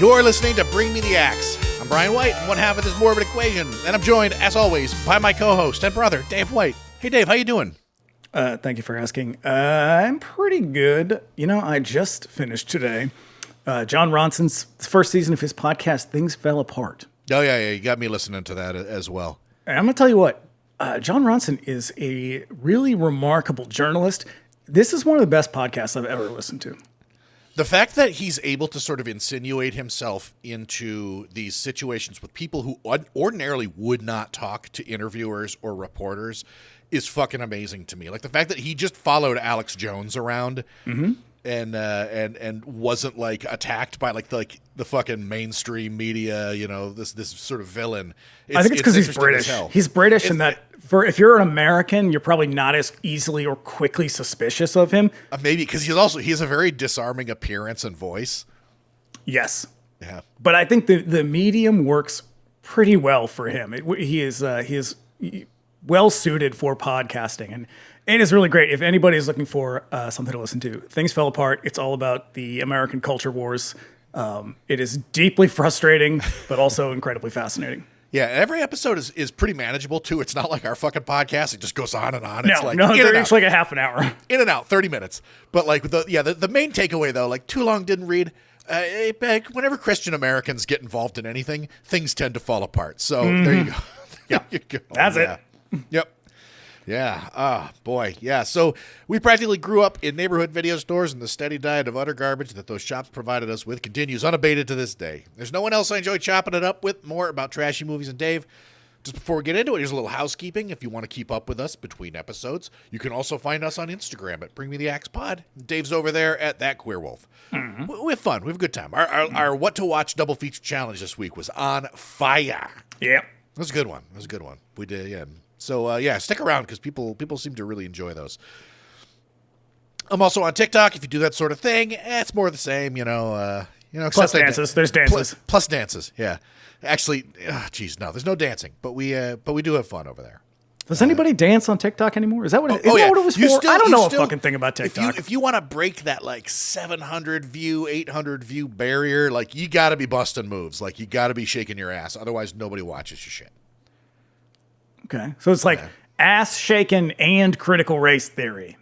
You're listening to Bring Me the Axe. I'm Brian White, one half of this morbid equation, and I'm joined, as always, by my co-host and brother, Dave White. Hey, Dave, how you doing? Thank you for asking. I'm pretty good. You know, I just finished today John Ronson's first season of his podcast, Things Fell Apart. Oh, yeah, you got me listening to that as well. And I'm going to tell you what, John Ronson is a really remarkable journalist. This is one of the best podcasts I've ever listened to. The fact that he's able to sort of insinuate himself into these situations with people who ordinarily would not talk to interviewers or reporters is fucking amazing to me. Like the fact that he just followed Alex Jones around and wasn't like attacked by like the fucking mainstream media, you know, this sort of villain. I think it's because he's British. He's British, and that if you're an American, you're probably not as easily or quickly suspicious of him. Maybe because he has a very disarming appearance and voice. Yes. Yeah. But I think the medium works pretty well for him. He is well suited for podcasting, and it is really great. If anybody is looking for something to listen to, Things Fell Apart. It's all about the American culture wars. It is deeply frustrating, but also incredibly fascinating. Yeah, every episode is pretty manageable, too. It's not like our fucking podcast. It just goes on and on. No, they're each like a half an hour. In and out, 30 minutes. But like the main takeaway, though, like too long didn't read. Whenever Christian Americans get involved in anything, things tend to fall apart. So there you go. Yeah, that's it. Yep. Yeah. Boy. Yeah. So we practically grew up in neighborhood video stores, and the steady diet of utter garbage that those shops provided us with continues unabated to this day. There's no one else I enjoy chopping it up with more about trashy movies than Dave. Just before we get into it, here's a little housekeeping. If you want to keep up with us between episodes, you can also find us on Instagram at Bring Me the Axe Pod. Dave's over there at That Queer Wolf. Mm-hmm. We have fun. We have a good time. Our What to Watch double feature challenge this week was on fire. Yeah. It was a good one. We did, yeah. So, stick around because people seem to really enjoy those. I'm also on TikTok. If you do that sort of thing, it's more of the same, Plus dances. There's dances. Plus dances, yeah. Actually, no, there's no dancing, but we do have fun over there. Does anybody dance on TikTok anymore? Is that what it was for? I don't know a fucking thing about TikTok. If you want to break that like 700 view, 800 view barrier, like you got to be busting moves. Like you got to be shaking your ass. Otherwise, nobody watches your shit. Okay. So it's like ass shaking and critical race theory.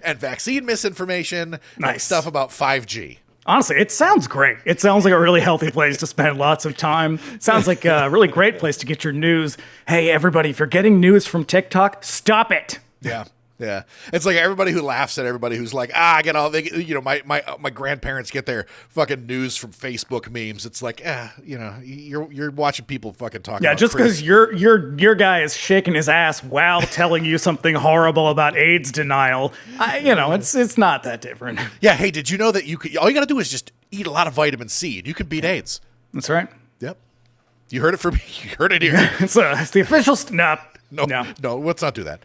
And vaccine misinformation. Nice. And stuff about 5G. Honestly, it sounds great. It sounds like a really healthy place to spend lots of time. Sounds like a really great place to get your news. Hey, everybody, if you're getting news from TikTok, stop it. Yeah. Yeah. It's like everybody who laughs at everybody who's like, I get all, my grandparents get their fucking news from Facebook memes. It's like, you're watching people fucking talk. Yeah, just because your guy is shaking his ass while telling you something horrible about AIDS denial, it's not that different. Yeah. Hey, did you know that all you got to do is just eat a lot of vitamin C and you can beat AIDS? That's right. Yep. You heard it from me. You heard it here. It's the official No, let's not do that.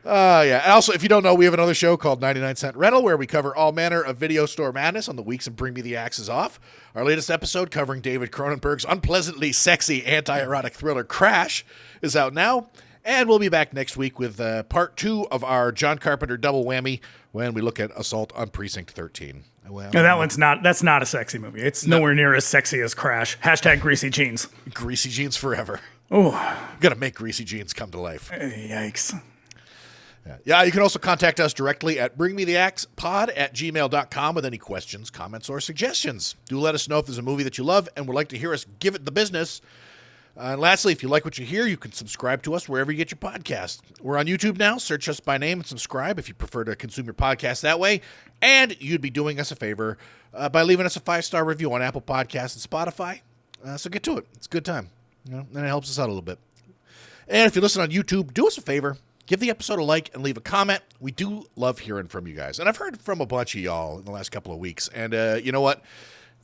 Yeah. And also, if you don't know, we have another show called 99-Cent Rental where we cover all manner of video store madness on the weeks of Bring Me the Axes Off. Our latest episode covering David Cronenberg's unpleasantly sexy anti-erotic thriller Crash is out now. And we'll be back next week with part 2 of our John Carpenter double whammy when we look at Assault on Precinct 13. Well, no, that's not a sexy movie. It's nowhere near as sexy as Crash. #, greasy jeans. Greasy jeans forever. Oh. Got to make greasy jeans come to life. Yikes. Yeah, you can also contact us directly at bringmetheaxepod@gmail.com with any questions, comments, or suggestions. Do let us know if there's a movie that you love and would like to hear us give it the business. And lastly, if you like what you hear, you can subscribe to us wherever you get your podcast. We're on YouTube now. Search us by name and subscribe if you prefer to consume your podcast that way. And you'd be doing us a favor by leaving us a 5-star review on Apple Podcasts and Spotify. So get to it. It's a good time. And it helps us out a little bit. And if you listen on YouTube, do us a favor. Give the episode a like and leave a comment. We do love hearing from you guys. And I've heard from a bunch of y'all in the last couple of weeks. And you know what?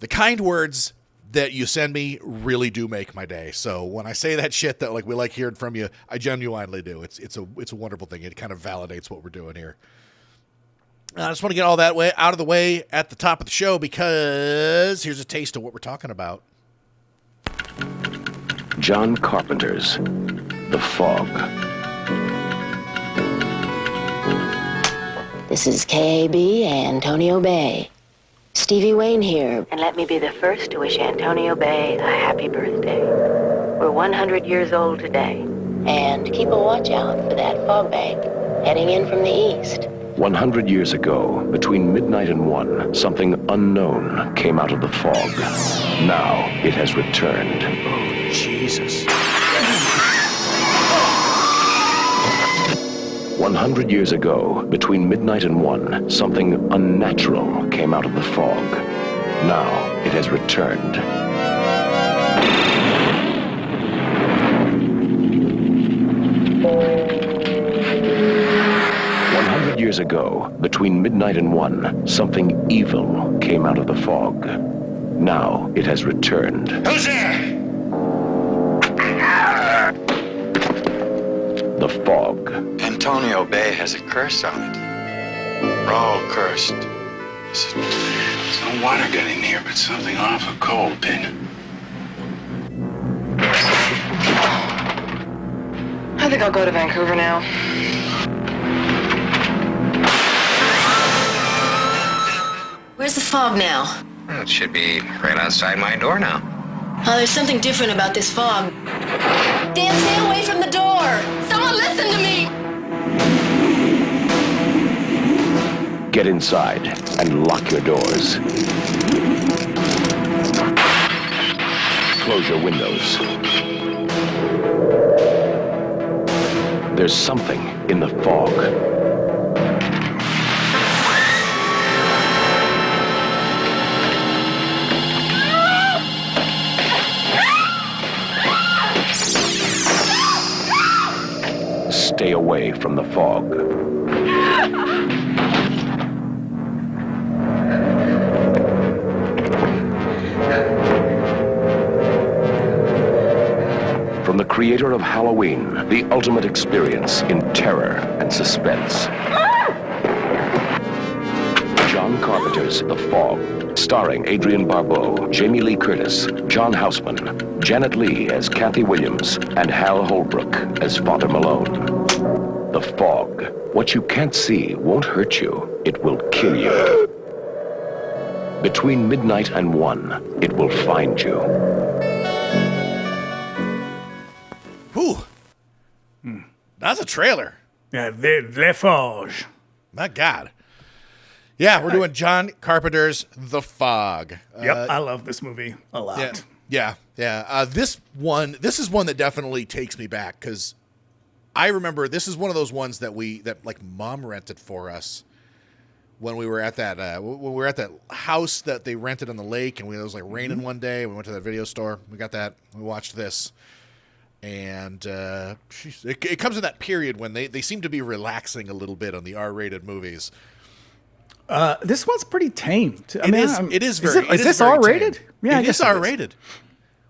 The kind words that you send me really do make my day. So when I say that shit that like we like hearing from you, I genuinely do. It's a wonderful thing. It kind of validates what we're doing here. I just want to get all that way out of the way at the top of the show because here's a taste of what we're talking about. John Carpenter's The Fog. This is KAB Antonio Bay. Stay Stevie Wayne here. And let me be the first to wish Antonio Bay a happy birthday. We're 100 years old today. And keep a watch out for that fog bank heading in from the east. 100 years ago, between midnight and 1, something unknown came out of the fog. Now it has returned. Oh, Jesus. 100 years ago, between midnight and 1, something unnatural came out of the fog. Now it has returned. Years ago, between midnight and 1, something evil came out of the fog. Now it has returned. Who's there? The fog. Antonio Bay has a curse on it. We're all cursed. There's no water getting here, but something awful cold, Pin. I think I'll go to Vancouver now. Where's the fog now? Well, it should be right outside my door now. Oh, there's something different about this fog. Dan, stay away from the door! Someone listen to me! Get inside and lock your doors. Close your windows. There's something in the fog. Stay away from the fog. From the creator of Halloween, the ultimate experience in terror and suspense. John Carpenter's The Fog, starring Adrienne Barbeau, Jamie Lee Curtis, John Houseman, Janet Leigh as Kathy Williams, and Hal Holbrook as Father Malone. The Fog. What you can't see won't hurt you. It will kill you. Between midnight and 1, it will find you. Whew. That's a trailer. Yeah, Le Forge. My God. Yeah, we're doing John Carpenter's The Fog. Yep, I love this movie a lot. Yeah. This is one that definitely takes me back because I remember this is one of those ones that Mom rented for us when we were at that house that they rented on the lake, and it was like raining one day. We went to that video store. We got that. We watched this, and it comes in that period when they seem to be relaxing a little bit on the R-rated movies. This one's pretty tame. It is very. Is this R-rated? Yeah, it is R-rated.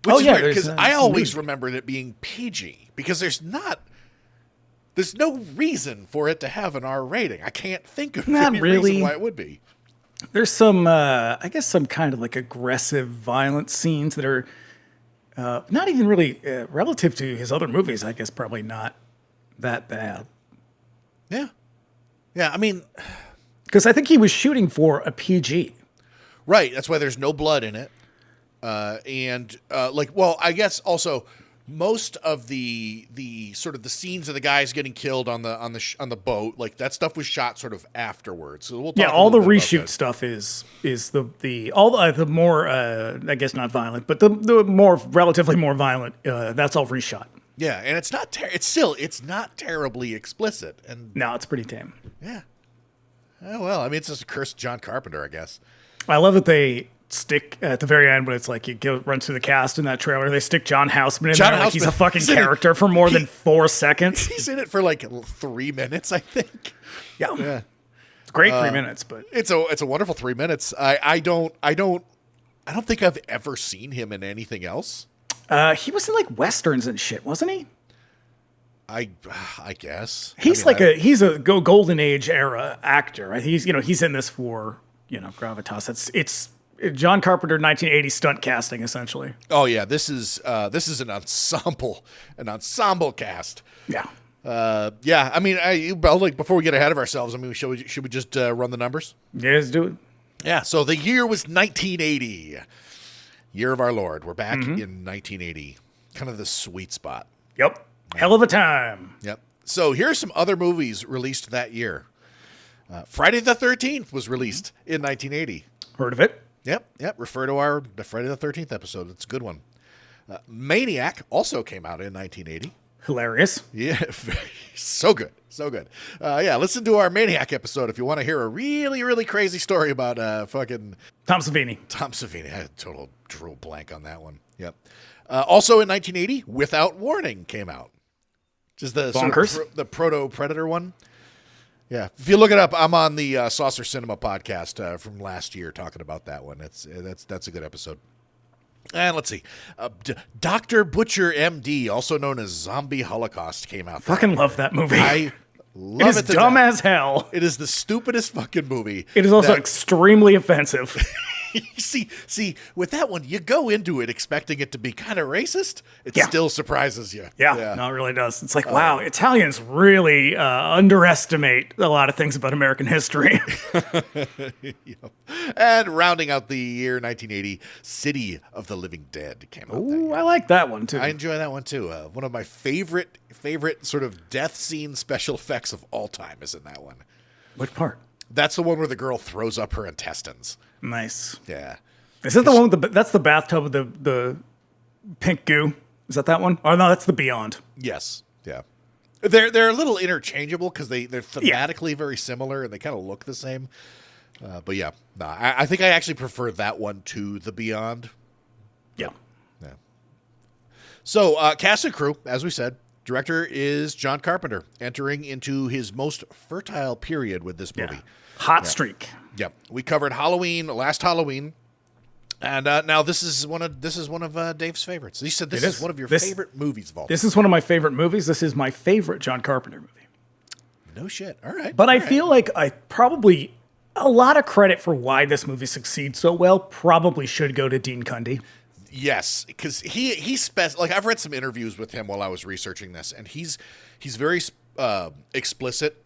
Which is weird because I always remembered it being PG because there's no reason for it to have an R rating. I can't think of any reason why it would be. There's some, I guess, some kind of like aggressive, violent scenes that are not even really relative to his other movies. I guess probably not that bad. Yeah. I mean, because I think he was shooting for a PG. Right. That's why there's no blood in it. I guess also most of the sort of the scenes of the guys getting killed on the boat, like that stuff was shot sort of afterwards. So we'll talk all the reshoot stuff is the more I guess not violent, but the more relatively more violent. That's all reshot. Yeah, and it's not terribly explicit. And no, it's pretty tame. Yeah. Oh, well, I mean, it's just a cursed John Carpenter, I guess. I love that they stick at the very end when it's like runs through the cast in that trailer. They stick John Houseman in there like he's a fucking character for more than 4 seconds. He's in it for like 3 minutes, I think. Yeah. It's a great 3 minutes, but it's a wonderful 3 minutes. I don't think I've ever seen him in anything else. He was in like westerns and shit, wasn't he? I guess he's he's a golden age era actor. Right? He's in this for gravitas. It's John Carpenter 1980 stunt casting essentially. Oh yeah, this is an ensemble cast. Yeah. I mean, before we get ahead of ourselves, I mean, should we just run the numbers? Yeah, let's do it. Yeah, so the year was 1980. Year of our Lord. We're back in 1980. Kind of the sweet spot. Yep. Hell of a time. Yep. So here's some other movies released that year. Friday the 13th was released in 1980. Heard of it? Yep. Refer to the Friday the 13th episode. It's a good one. Maniac also came out in 1980. Hilarious. Yeah, so good. Listen to our Maniac episode if you want to hear a really, really crazy story about fucking Tom Savini. I had a total drew blank on that one. Yep. Also in 1980, Without Warning came out. Which is the Bonkers. The Proto-Predator one. Yeah. If you look it up, I'm on the Saucer Cinema podcast from last year talking about that one. That's a good episode. And let's see. Dr. Butcher, M.D., also known as Zombie Holocaust, came out. Fucking love that movie. I love it. It is dumb as hell. It is the stupidest fucking movie. It is also extremely offensive. See, with that one, you go into it expecting it to be kind of racist. It still surprises you. Yeah, no, it really does. It's like, wow, Italians really underestimate a lot of things about American history. Yep. And rounding out the year 1980, City of the Living Dead came out. Ooh, I like that one too. I enjoy that one too. One of my favorite sort of death scene special effects of all time is in that one. Which part? That's the one where the girl throws up her intestines. Nice. Yeah. Is that the one with that's the bathtub with the pink goo? Is that one? Oh no, that's the Beyond. Yes. Yeah. They're a little interchangeable because they're thematically very similar and they kind of look the same. But yeah, I think I actually prefer that one to the Beyond. Yeah. So cast and crew, as we said, director is John Carpenter, entering into his most fertile period with this movie. Hot streak. Yep. We covered last Halloween. And now this is one of Dave's favorites. He said this is one of your favorite movies of all time. This is one of my favorite movies. This is my favorite John Carpenter movie. No shit. All right. But I feel like I probably a lot of credit for why this movie succeeds so well probably should go to Dean Cundey. Yes, because he's like I've read some interviews with him while I was researching this, and he's very explicit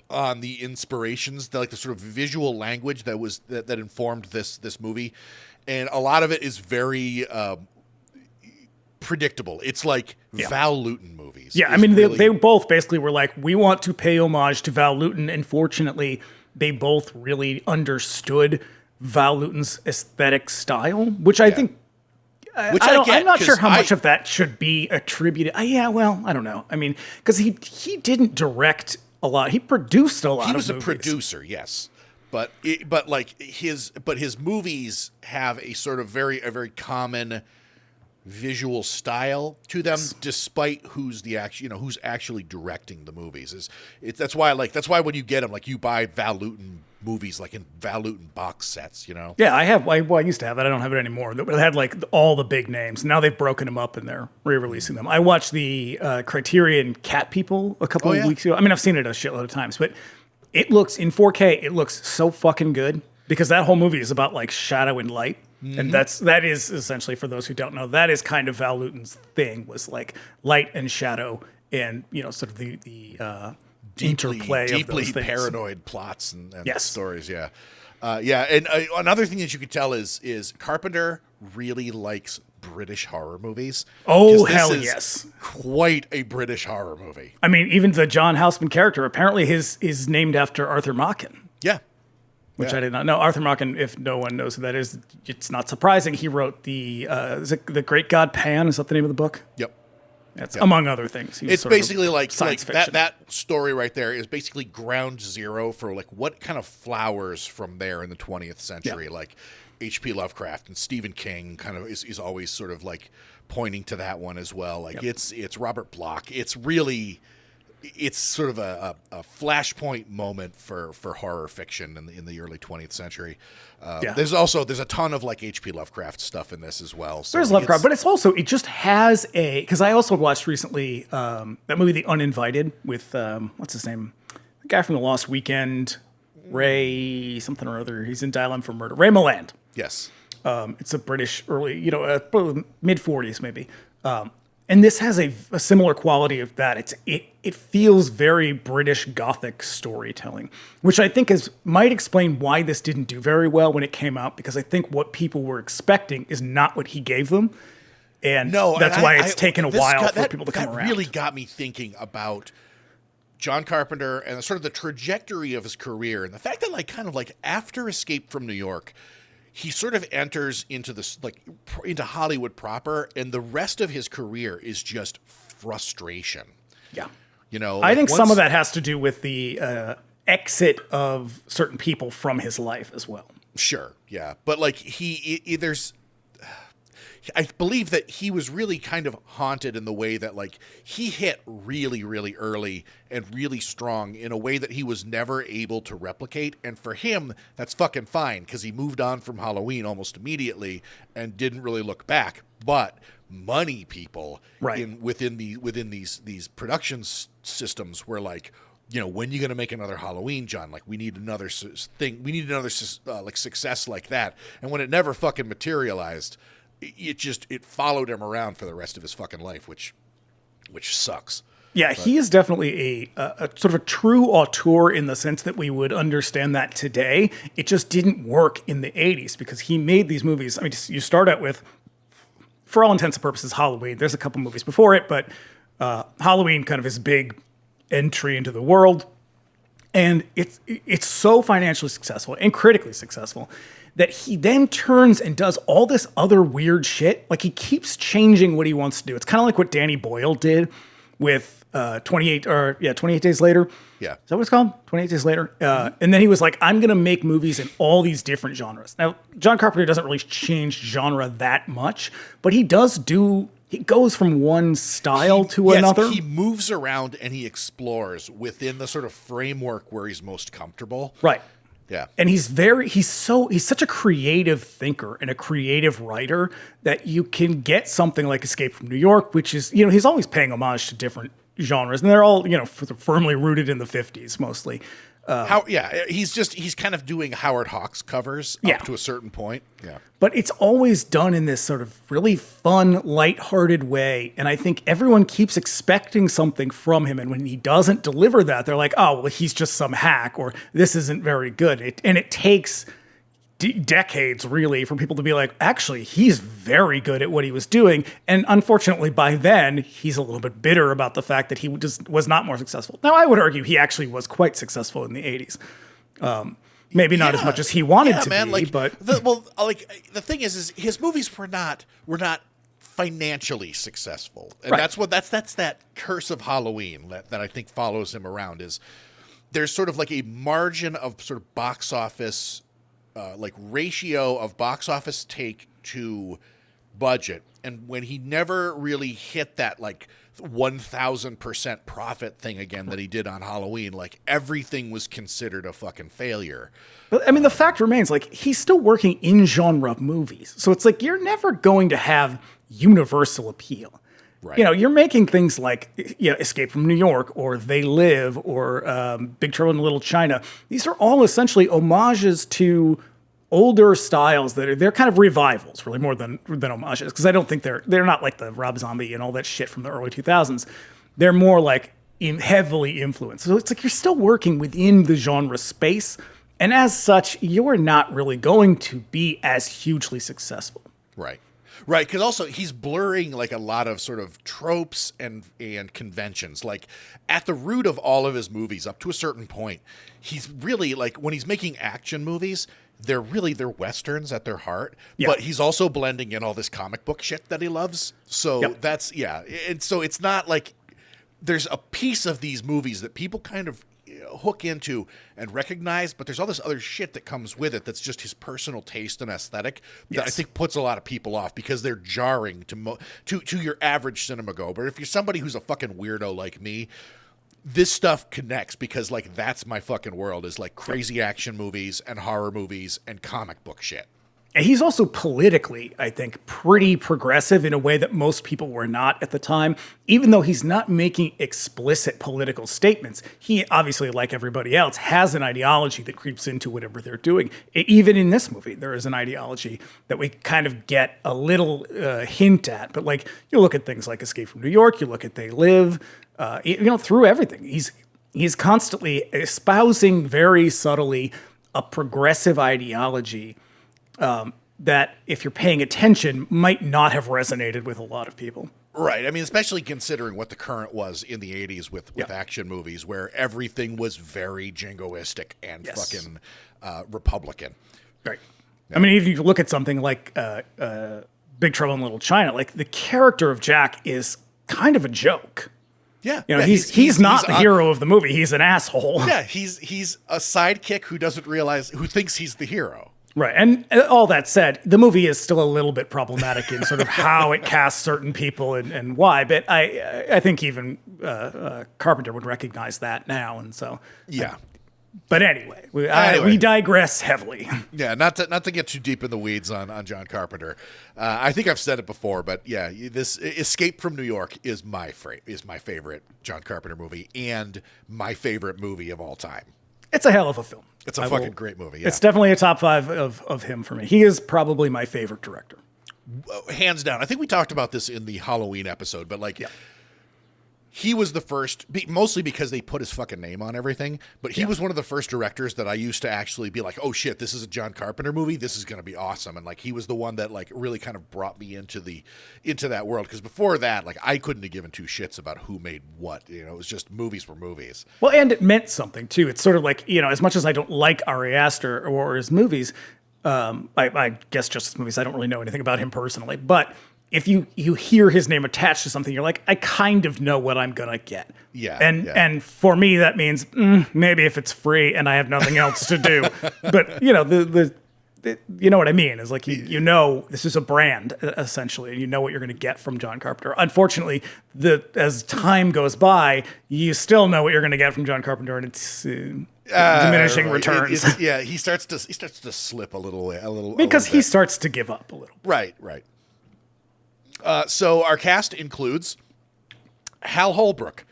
on the inspirations, like the sort of visual language that informed this movie, and a lot of it is very predictable. It's like Val Lewton movies. Yeah, I mean they both basically were like, we want to pay homage to Val Lewton, and fortunately, they both really understood Val Lewton's aesthetic style, which I think. I'm not sure how much of that should be attributed. I don't know. I mean, because he didn't direct a lot. He produced a lot. He was a producer, yes, but his movies have a sort of very common visual style to them, despite who's actually directing the movies. That's why when you get them, like you buy Val Lewton movies like in Val Lewton box sets, Yeah, I have. I used to have it. I don't have it anymore. It had like all the big names. Now they've broken them up and they're re-releasing them. I watched the Criterion Cat People a couple of weeks ago. I mean, I've seen it a shitload of times, but it looks in 4K. It looks so fucking good because that whole movie is about like shadow and light. Mm-hmm. And that is essentially, for those who don't know, that is kind of Val Lewton's thing, was like light and shadow and, sort of the interplay of those things. Paranoid plots and stories. Yeah. And another thing that you could tell is Carpenter really likes British horror movies. Oh, hell yes. Quite a British horror movie. I mean, even the John Houseman character apparently is named after Arthur Machen. Yeah. Which I did not know. Arthur Machen, if no one knows who that is, it's not surprising. He wrote the Great God Pan. Is that the name of the book? Yep. That's among other things. It's basically like that story right there is basically ground zero for like what kind of flowers from there in the 20th century. Yeah. Like H.P. Lovecraft and Stephen King kind of is always sort of like pointing to that one as well. Like it's Robert Bloch. It's sort of a flashpoint moment for horror fiction in the early 20th century. There's a ton of like H.P. Lovecraft stuff in this as well. So there's Lovecraft, but it just has because I also watched recently that movie The Uninvited with what's his name, the guy from The Lost Weekend, Ray something or other. He's in Dial M for Murder. Ray Milland. Yes. It's a British early, mid 40s maybe. And this has a similar quality of that. It feels very British Gothic storytelling, which I think might explain why this didn't do very well when it came out, because I think what people were expecting is not what he gave them. And that's why it's taken a while for people to come around. That really got me thinking about John Carpenter and sort of the trajectory of his career, and the fact that kind of after Escape from New York, he sort of enters into this into Hollywood proper, and the rest of his career is just frustration. Yeah. I think some of that has to do with the exit of certain people from his life as well. Sure. Yeah. But I believe that he was really kind of haunted in the way that he hit really, really early and really strong in a way that he was never able to replicate. And for him, that's fucking fine, because he moved on from Halloween almost immediately and didn't really look back. But money people within these production systems were like, when are you going to make another Halloween, John? We need another thing. We need another success like that. And when it never fucking materialized, it followed him around for the rest of his fucking life, which sucks. Yeah, he is definitely a sort of a true auteur in the sense that we would understand that today. It just didn't work in the 80s because he made these movies. I mean, you start out with, for all intents and purposes, Halloween. There's a couple movies before it, but Halloween kind of his big entry into the world. And it's so financially successful and critically successful that he then turns and does all this other weird shit. He keeps changing what he wants to do. It's kind of like what Danny Boyle did with 28 Days Later. Yeah. Is that what it's called? 28 Days Later? And then he was like, I'm going to make movies in all these different genres. Now, John Carpenter doesn't really change genre that much, but he goes from one style to another. He moves around and he explores within the sort of framework where he's most comfortable. Right. Yeah. And he's such a creative thinker and a creative writer that you can get something like Escape from New York, which is, he's always paying homage to different genres, and they're all, firmly rooted in the 50s mostly. He's kind of doing Howard Hawks covers up to a certain point. Yeah. But it's always done in this sort of really fun, lighthearted way. And I think everyone keeps expecting something from him. And when he doesn't deliver that, they're like, oh, well, he's just some hack, or this isn't very good. It takes decades, really, for people to be like, actually, he's very good at what he was doing. And unfortunately, by then, he's a little bit bitter about the fact that he just was not more successful. Now, I would argue he actually was quite successful in the 80s. Maybe not as much as he wanted to be, but... The thing is his movies were not financially successful. And that's that curse of Halloween that I think follows him around, is there's sort of a margin of sort of box office... ratio of box office take to budget. And when he never really hit that 1,000% profit thing again that he did on Halloween, everything was considered a fucking failure. But I mean, the fact remains, he's still working in genre movies. So it's you're never going to have universal appeal. Right. You're making things like Escape from New York or They Live or Big Trouble in Little China. These are all essentially homages to older styles they're kind of revivals, really, more than homages, because I don't think they're not like the Rob Zombie and all that shit from the early 2000s. They're more heavily influenced. So it's you're still working within the genre space, and as such, you're not really going to be as hugely successful. Right. Right, because also he's blurring a lot of sort of tropes and conventions. At the root of all of his movies, up to a certain point, he's really when he's making action movies, they're westerns at their heart. Yeah. But he's also blending in all this comic book shit that he loves. So that's and so it's not there's a piece of these movies that people kind of hook into and recognize, but there's all this other shit that comes with it that's just his personal taste and aesthetic that I think puts a lot of people off because they're jarring to your average cinema go. But if you're somebody who's a fucking weirdo like me, this stuff connects because that's my fucking world, is crazy action movies and horror movies and comic book shit. And he's also politically, I think, pretty progressive in a way that most people were not at the time. Even though he's not making explicit political statements, he obviously, like everybody else, has an ideology that creeps into whatever they're doing. Even in this movie, there is an ideology that we kind of get a little hint at. But like, you look at things like Escape from New York, you look at They Live, through everything. He's constantly espousing very subtly a progressive ideology that, if you're paying attention, might not have resonated with a lot of people. Right. I mean, especially considering what the current was in the 80s with action movies, where everything was very jingoistic and fucking Republican. Right. Yeah. I mean, if you look at something like Big Trouble in Little China, like the character of Jack is kind of a joke. Yeah. He's not the hero of the movie. He's an asshole. Yeah, he's a sidekick who thinks he's the hero. Right. And all that said, the movie is still a little bit problematic in sort of how it casts certain people and why. But I think even Carpenter would recognize that now. And so. Yeah. But anyway, we digress heavily. Yeah, not to get too deep in the weeds on John Carpenter. I think I've said it before, but yeah, this Escape from New York is my favorite John Carpenter movie and my favorite movie of all time. It's a hell of a film. It's a fucking great movie. Yeah. It's definitely a top 5 of him for me. He is probably my favorite director. Hands down. I think we talked about this in the Halloween episode, but he was the first, mostly because they put his fucking name on everything, but he was one of the first directors that I used to actually be like, oh shit, this is a John Carpenter movie. This is going to be awesome. And like, he was the one that like really kind of brought me into that world. Because before that, like, I couldn't have given two shits about who made what, it was just movies were movies. Well, and it meant something too. It's sort of like, as much as I don't like Ari Aster or his movies, I guess just his movies, I don't really know anything about him personally, but if you hear his name attached to something, you're like, I kind of know what I'm going to get. Yeah. And for me, that means maybe if it's free and I have nothing else to do. But, you know what I mean? Is like, this is a brand, essentially, and you know what you're going to get from John Carpenter. Unfortunately, as time goes by, you still know what you're going to get from John Carpenter, and it's diminishing returns. He starts to slip a little. Because he starts to give up a little. Right. So our cast includes Hal Holbrook,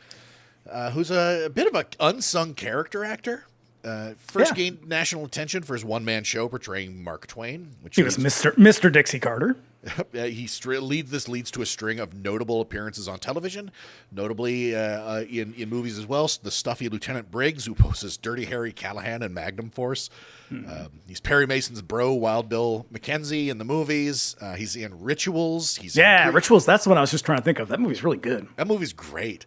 who's a bit of an unsung character actor. First gained national attention for his one-man show portraying Mark Twain. He was Mr. Dixie Carter. This leads to a string of notable appearances on television, notably in movies as well. The stuffy Lieutenant Briggs, who poses Dirty Harry Callahan in Magnum Force. He's Perry Mason's bro, Wild Bill McKenzie, in the movies. He's in Rituals. Rituals. That's the one I was just trying to think of. That movie's really good. That movie's great.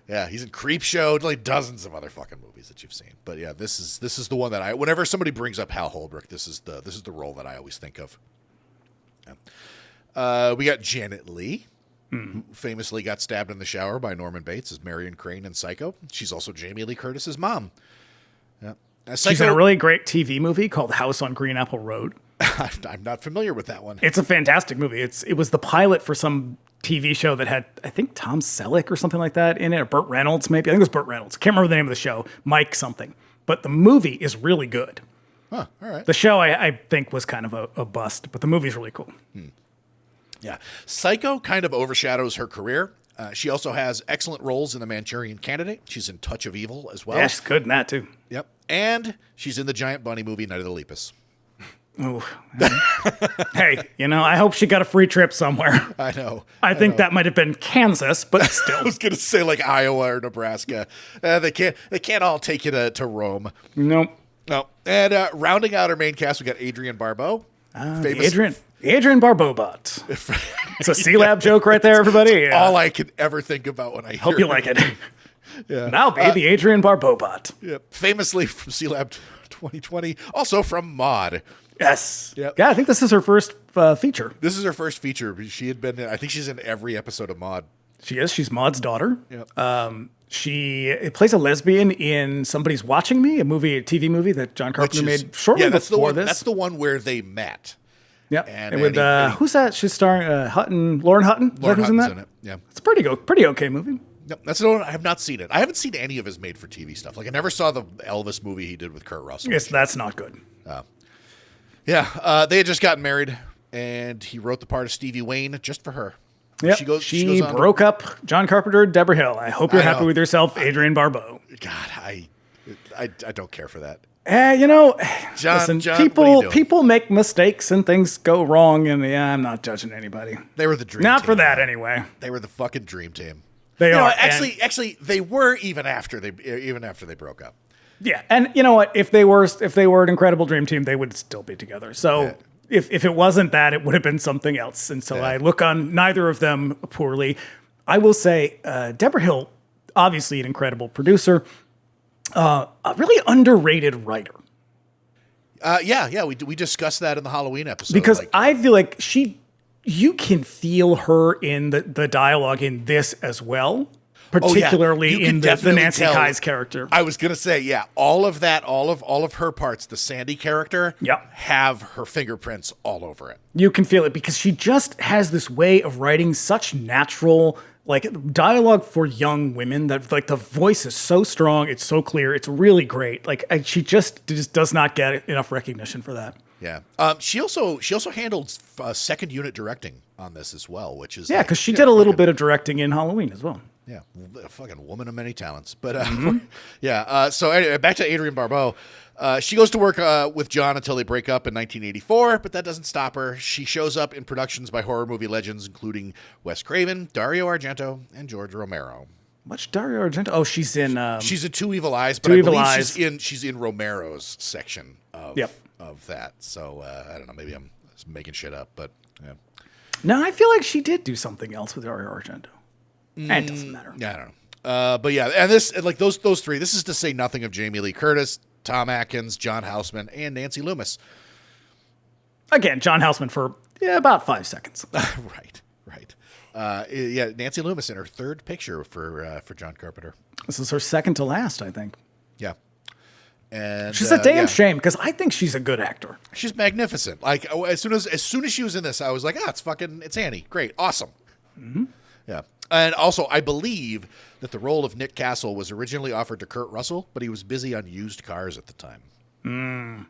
Yeah, he's in Creep Show, like dozens of other fucking movies that you've seen. But yeah, this is the one that whenever somebody brings up Hal Holbrook, this is the role that I always think of. Yeah. We got Janet Leigh, who famously got stabbed in the shower by Norman Bates as Marion Crane in Psycho. She's also Jamie Lee Curtis's mom. Yeah. She's in a really great TV movie called House on Green Apple Road. I'm not familiar with that one. It's a fantastic movie. It was the pilot for some TV show that had, I think, Tom Selleck or something like that in it, or Burt Reynolds maybe. I think it was Burt Reynolds. Can't remember the name of the show. Mike something. But the movie is really good. Huh, all right. The show, I think, was kind of a bust, but the movie's really cool. Yeah. Psycho kind of overshadows her career. She also has excellent roles in The Manchurian Candidate. She's in Touch of Evil as well. Yeah, she's good in that, too. Yep. And she's in the Giant Bunny movie, Night of the Lepus. Oh, hey, I hope she got a free trip somewhere. I know. I think that might have been Kansas, but still. I was going to say like Iowa or Nebraska. They can't all take you to Rome. Nope. No. And rounding out our main cast, we got Adrienne Barbeau. Adrienne Barbeau bot. It's a C-Lab joke right there, everybody. All I can ever think about when I hear Hope you like it. Yeah. Now, baby, Adrienne Barbeau bot. Yep. Famously from C-Lab 2020, also from Maude. Yes. Yep. Yeah, I think this is her first feature. This is her first feature. She had been, I think she's in every episode of Maude. She is. She's Maude's daughter. Yep. She plays a lesbian in Somebody's Watching Me, a TV movie that John Carpenter made shortly before this. That's the one where they met. Yeah. And with, who's that? She's starring Lauren Hutton. Lauren who's in that? in it. Yeah. It's a pretty okay movie. No, that's the one. I have not seen it. I haven't seen any of his made-for-TV stuff. Like, I never saw the Elvis movie he did with Kurt Russell. Yes, that's not good. Yeah, they had just gotten married, and he wrote the part of Stevie Wayne just for her. Yep. She goes broke up John Carpenter, Deborah Hill. I hope you're happy with yourself, Adrienne Barbeau. God, I don't care for that. John, John, people make mistakes and things go wrong, and I'm not judging anybody. They were the dream Not team. for that, anyway. They were the fucking dream team. They are. Actually, they were even after they broke up. Yeah, and you know what? If they were an incredible dream team, they would still be together. So if it wasn't that, it would have been something else. And so I look on neither of them poorly. I will say, Deborah Hill, obviously an incredible producer, a really underrated writer. We discussed that in the Halloween episode. Because I feel like you can feel her in the dialogue in this as well. Particularly in the Nancy Kai's character. I was going to say, all of that, all of her parts, the Sandy character, have her fingerprints all over it. You can feel it because she just has this way of writing such natural, like, dialogue for young women that, like, the voice is so strong, it's so clear, it's really great. Like, she just does not get enough recognition for that. Yeah. She also handled second unit directing on this as well, which is because she did a little bit of directing in Halloween as well. Yeah, a fucking woman of many talents. But so anyway, back to Adrienne Barbeau. She goes to work with John until they break up in 1984, but that doesn't stop her. She shows up in productions by horror movie legends, including Wes Craven, Dario Argento, and George Romero. Which Dario Argento? Oh, she's in Two Evil Eyes, but I believe she's in Romero's section of that. So I don't know, maybe I'm making shit up, but yeah. No, I feel like she did do something else with Dario Argento. It doesn't matter. Yeah, I don't know. But yeah, and this, like those three, this is to say nothing of Jamie Lee Curtis, Tom Atkins, John Houseman, and Nancy Loomis. Again, John Houseman for about 5 seconds. Right. Nancy Loomis in her third picture for John Carpenter. This is her second to last, I think. Yeah. And she's a damn shame because I think she's a good actor. She's magnificent. Like as soon as she was in this, I was like, it's Annie. Great. Awesome. Mm-hmm. Yeah. And also, I believe that the role of Nick Castle was originally offered to Kurt Russell, but he was busy on used cars at the time.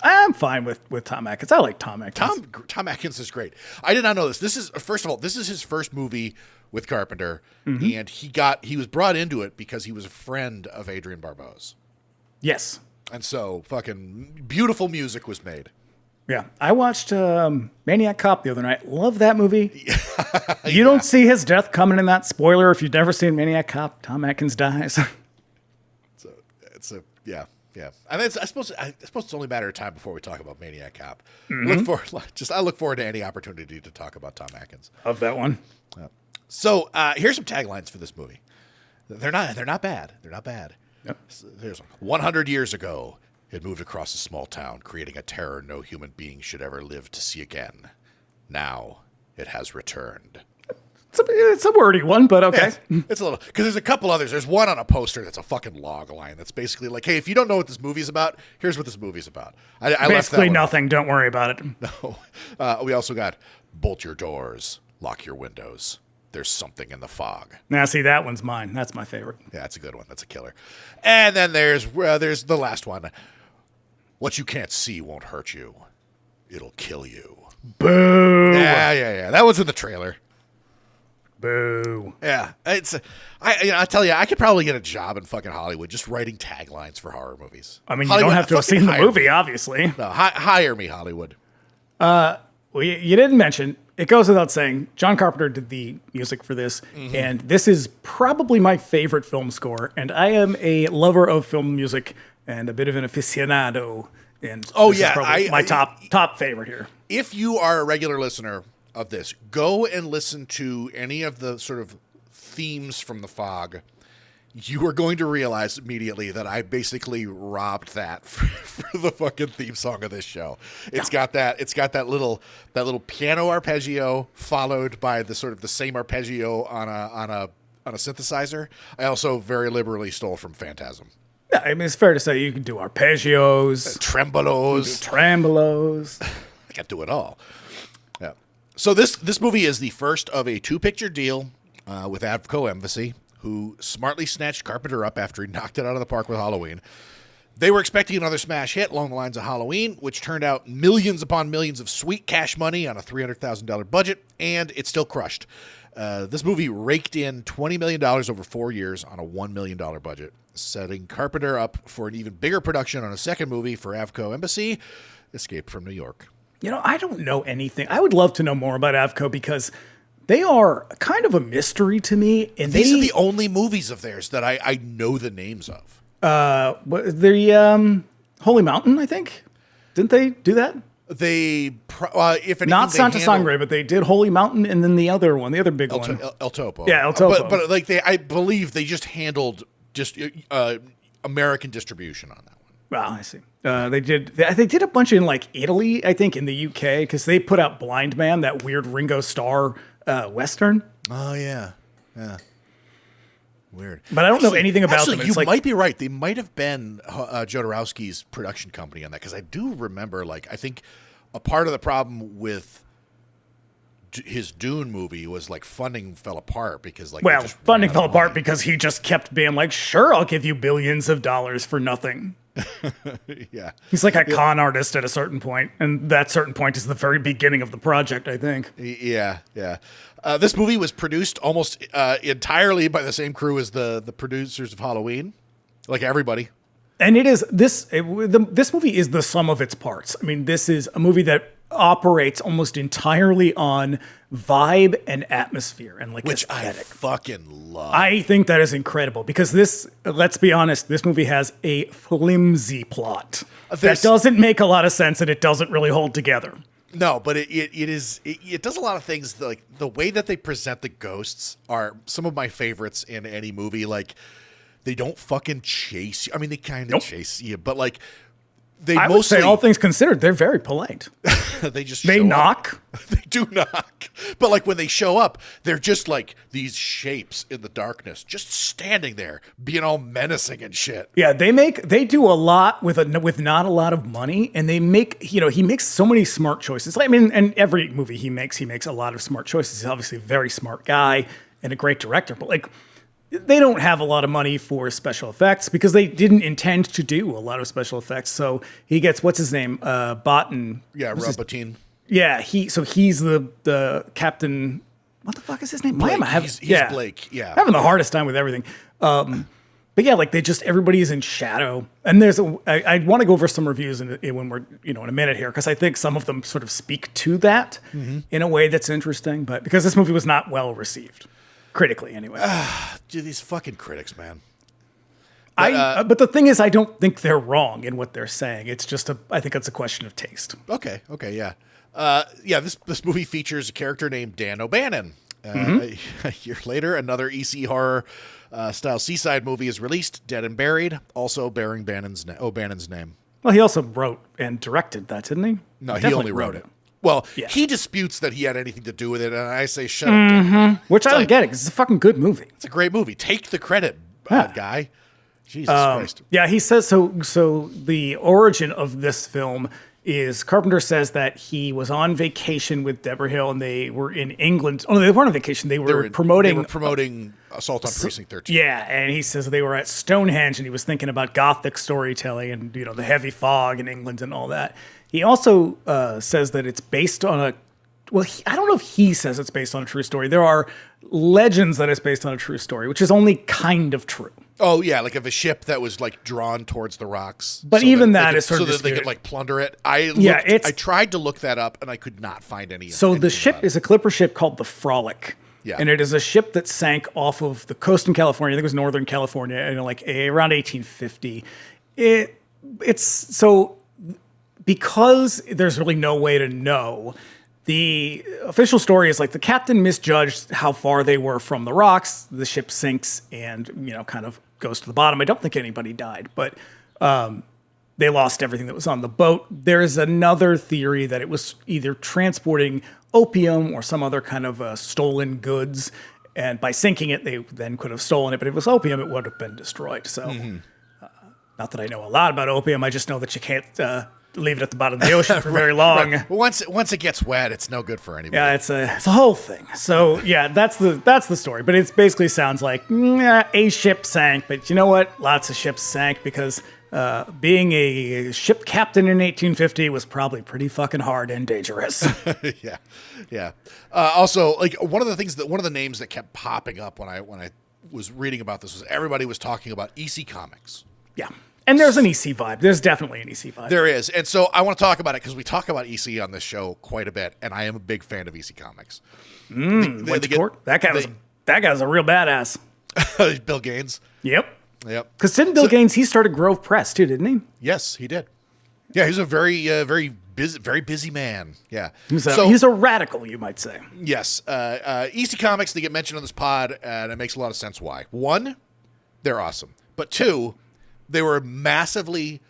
I'm fine with Tom Atkins. I like Tom Atkins. Tom Atkins is great. I did not know this. This is his first movie with Carpenter, and he was brought into it because he was a friend of Adrienne Barbeau's. Yes. And so fucking beautiful music was made. Yeah. I watched Maniac Cop the other night. Love that movie. You don't see his death coming in that. Spoiler, if you've never seen Maniac Cop, Tom Atkins dies. Yeah. I mean, I suppose it's only a matter of time before we talk about Maniac Cop. I look forward to any opportunity to talk about Tom Atkins. Of that one. So here's some taglines for this movie. They're not bad. Yep. Here's one. 100 years ago, it moved across a small town, creating a terror no human being should ever live to see again. Now it has returned. It's a wordy one, but okay. Yeah, it's a little, because there's a couple others. There's one on a poster that's a fucking log line that's basically like, hey, if you don't know what this movie's about, here's what this movie's about. I basically nothing. Don't worry about it. No. We also got bolt your doors, lock your windows. There's something in the fog. Now, see, that one's mine. That's my favorite. Yeah, that's a good one. That's a killer. And then there's the last one. What you can't see won't hurt you. It'll kill you. Boo. Yeah. That was in the trailer. Boo. Yeah, I tell you, I could probably get a job in fucking Hollywood just writing taglines for horror movies. I mean, Hollywood, you don't have to have seen the movie, obviously. No, hire me, Hollywood. Well, you didn't mention, it goes without saying, John Carpenter did the music for this, and this is probably my favorite film score, and I am a lover of film music and a bit of an aficionado, and this is probably my top favorite here. If you are a regular listener of this, go and listen to any of the sort of themes from The Fog. You are going to realize immediately that I basically robbed that for the fucking theme song of this show. It's got that little piano arpeggio followed by the sort of the same arpeggio on a synthesizer. I also very liberally stole from Phantasm. Yeah, I mean, it's fair to say you can do arpeggios, tremolos. I can do it all. Yeah. So this movie is the first of a 2-picture deal with Avco Embassy, who smartly snatched Carpenter up after he knocked it out of the park with Halloween. They were expecting another smash hit along the lines of Halloween, which turned out millions upon millions of sweet cash money on a $300,000 budget, and it still crushed. This movie raked in $20 million over 4 years on a $1 million budget, setting Carpenter up for an even bigger production on a second movie for Avco Embassy, Escape from New York. I don't know anything. I would love to know more about Avco because they are kind of a mystery to me. And these are the only movies of theirs that I know the names of. The Holy Mountain, I think. Didn't they do that? They, if anything, not Santa Sangre, but they did Holy Mountain, and then the other one, the other big one, El Topo. Yeah, El Topo. But like I believe they just handled American distribution on that one. Well, I see. They did a bunch in like Italy, I think, in the UK, because they put out Blind Man, that weird Ringo Starr Western. Oh yeah. Weird. But I don't know anything about them. You might be right. They might have been Jodorowsky's production company on that, because I do remember, I think a part of the problem with his Dune movie was funding fell apart because funding fell apart because he just kept being like, sure, I'll give you billions of dollars for nothing. Yeah. He's like a con artist at a certain point, and that certain point is the very beginning of the project, I think. Yeah. This movie was produced almost entirely by the same crew as the producers of Halloween, like everybody. And this movie is the sum of its parts. I mean, this is a movie that operates almost entirely on vibe and atmosphere and which aesthetic. I fucking love. I think that is incredible because let's be honest, this movie has a flimsy plot that doesn't make a lot of sense and it doesn't really hold together. No, but it does a lot of things. Like the way that they present the ghosts are some of my favorites in any movie. Like they don't fucking chase you. I mean, they kind of chase you, but I would say, all things considered, they're very polite. They knock. They do knock. But when they show up, they're just these shapes in the darkness, just standing there, being all menacing and shit. Yeah, they do a lot with not a lot of money, and they make he makes so many smart choices. And every movie he makes a lot of smart choices. He's obviously a very smart guy and a great director, but they don't have a lot of money for special effects because they didn't intend to do a lot of special effects. So he gets, what's his name? Botan. Yeah, Rob Bottin. Yeah, he's the captain. What the fuck is his name? Blake. He's Blake. Yeah, having the hardest time with everything. But yeah, everybody's in shadow. And I want to go over some reviews when we're in a minute here because I think some of them sort of speak to that in a way that's interesting. But because this movie was not well received. Critically, anyway. Dude, these fucking critics, man. But the thing is, I don't think they're wrong in what they're saying. It's just I think it's a question of taste. Okay, yeah. This movie features a character named Dan O'Bannon. A year later, another EC horror style seaside movie is released, Dead and Buried, also bearing O'Bannon's name. Well, he also wrote and directed that, didn't he? No, he only wrote it. Well, he disputes that he had anything to do with it, and I say, shut up. Dan. Which I don't get it, because it's a fucking good movie. It's a great movie. Take the credit, guy. Jesus Christ. Yeah, he says, so the origin of this film is Carpenter says that he was on vacation with Deborah Hill, and they were in England. Oh, no, they weren't on vacation. They were promoting Assault on Precinct 13. Yeah, and he says they were at Stonehenge, and he was thinking about Gothic storytelling and, the heavy fog in England and all that. He also says that it's based on I don't know if he says it's based on a true story. There are legends that it's based on a true story, which is only kind of true. Oh, yeah, of a ship that was, drawn towards the rocks. But even that is sort of so that they could, plunder it. I tried to look that up, and I could not find any. So the ship is a clipper ship called the Frolic. Yeah. And it is a ship that sank off of the coast in California. I think it was Northern California, around 1850. It's so... Because there's really no way to know, the official story is the captain misjudged how far they were from the rocks. The ship sinks and, kind of goes to the bottom. I don't think anybody died, but they lost everything that was on the boat. There is another theory that it was either transporting opium or some other kind of stolen goods. And by sinking it, they then could have stolen it. But if it was opium, it would have been destroyed. So not that I know a lot about opium. I just know that you can't... leave it at the bottom of the ocean for very long. Right. Once it gets wet, it's no good for anybody. Yeah, it's a whole thing. So yeah, that's the story. But it basically sounds like a ship sank. But you know what? Lots of ships sank because being a ship captain in 1850 was probably pretty fucking hard and dangerous. Yeah. Also, like one of the names that kept popping up when I was reading about this was everybody was talking about EC Comics. Yeah. And there's an EC vibe. There's definitely an EC vibe. There is. And so I want to talk about it because we talk about EC on this show quite a bit, and I am a big fan of EC Comics. Went to court? That guy was a real badass. Bill Gaines. Yep. Because didn't Bill Gaines, he started Grove Press too, didn't he? Yes, he did. Yeah, he's a very busy man. Yeah. He's a radical, you might say. Yes. EC Comics, they get mentioned on this pod, and it makes a lot of sense why. One, they're awesome. But two, they were a massively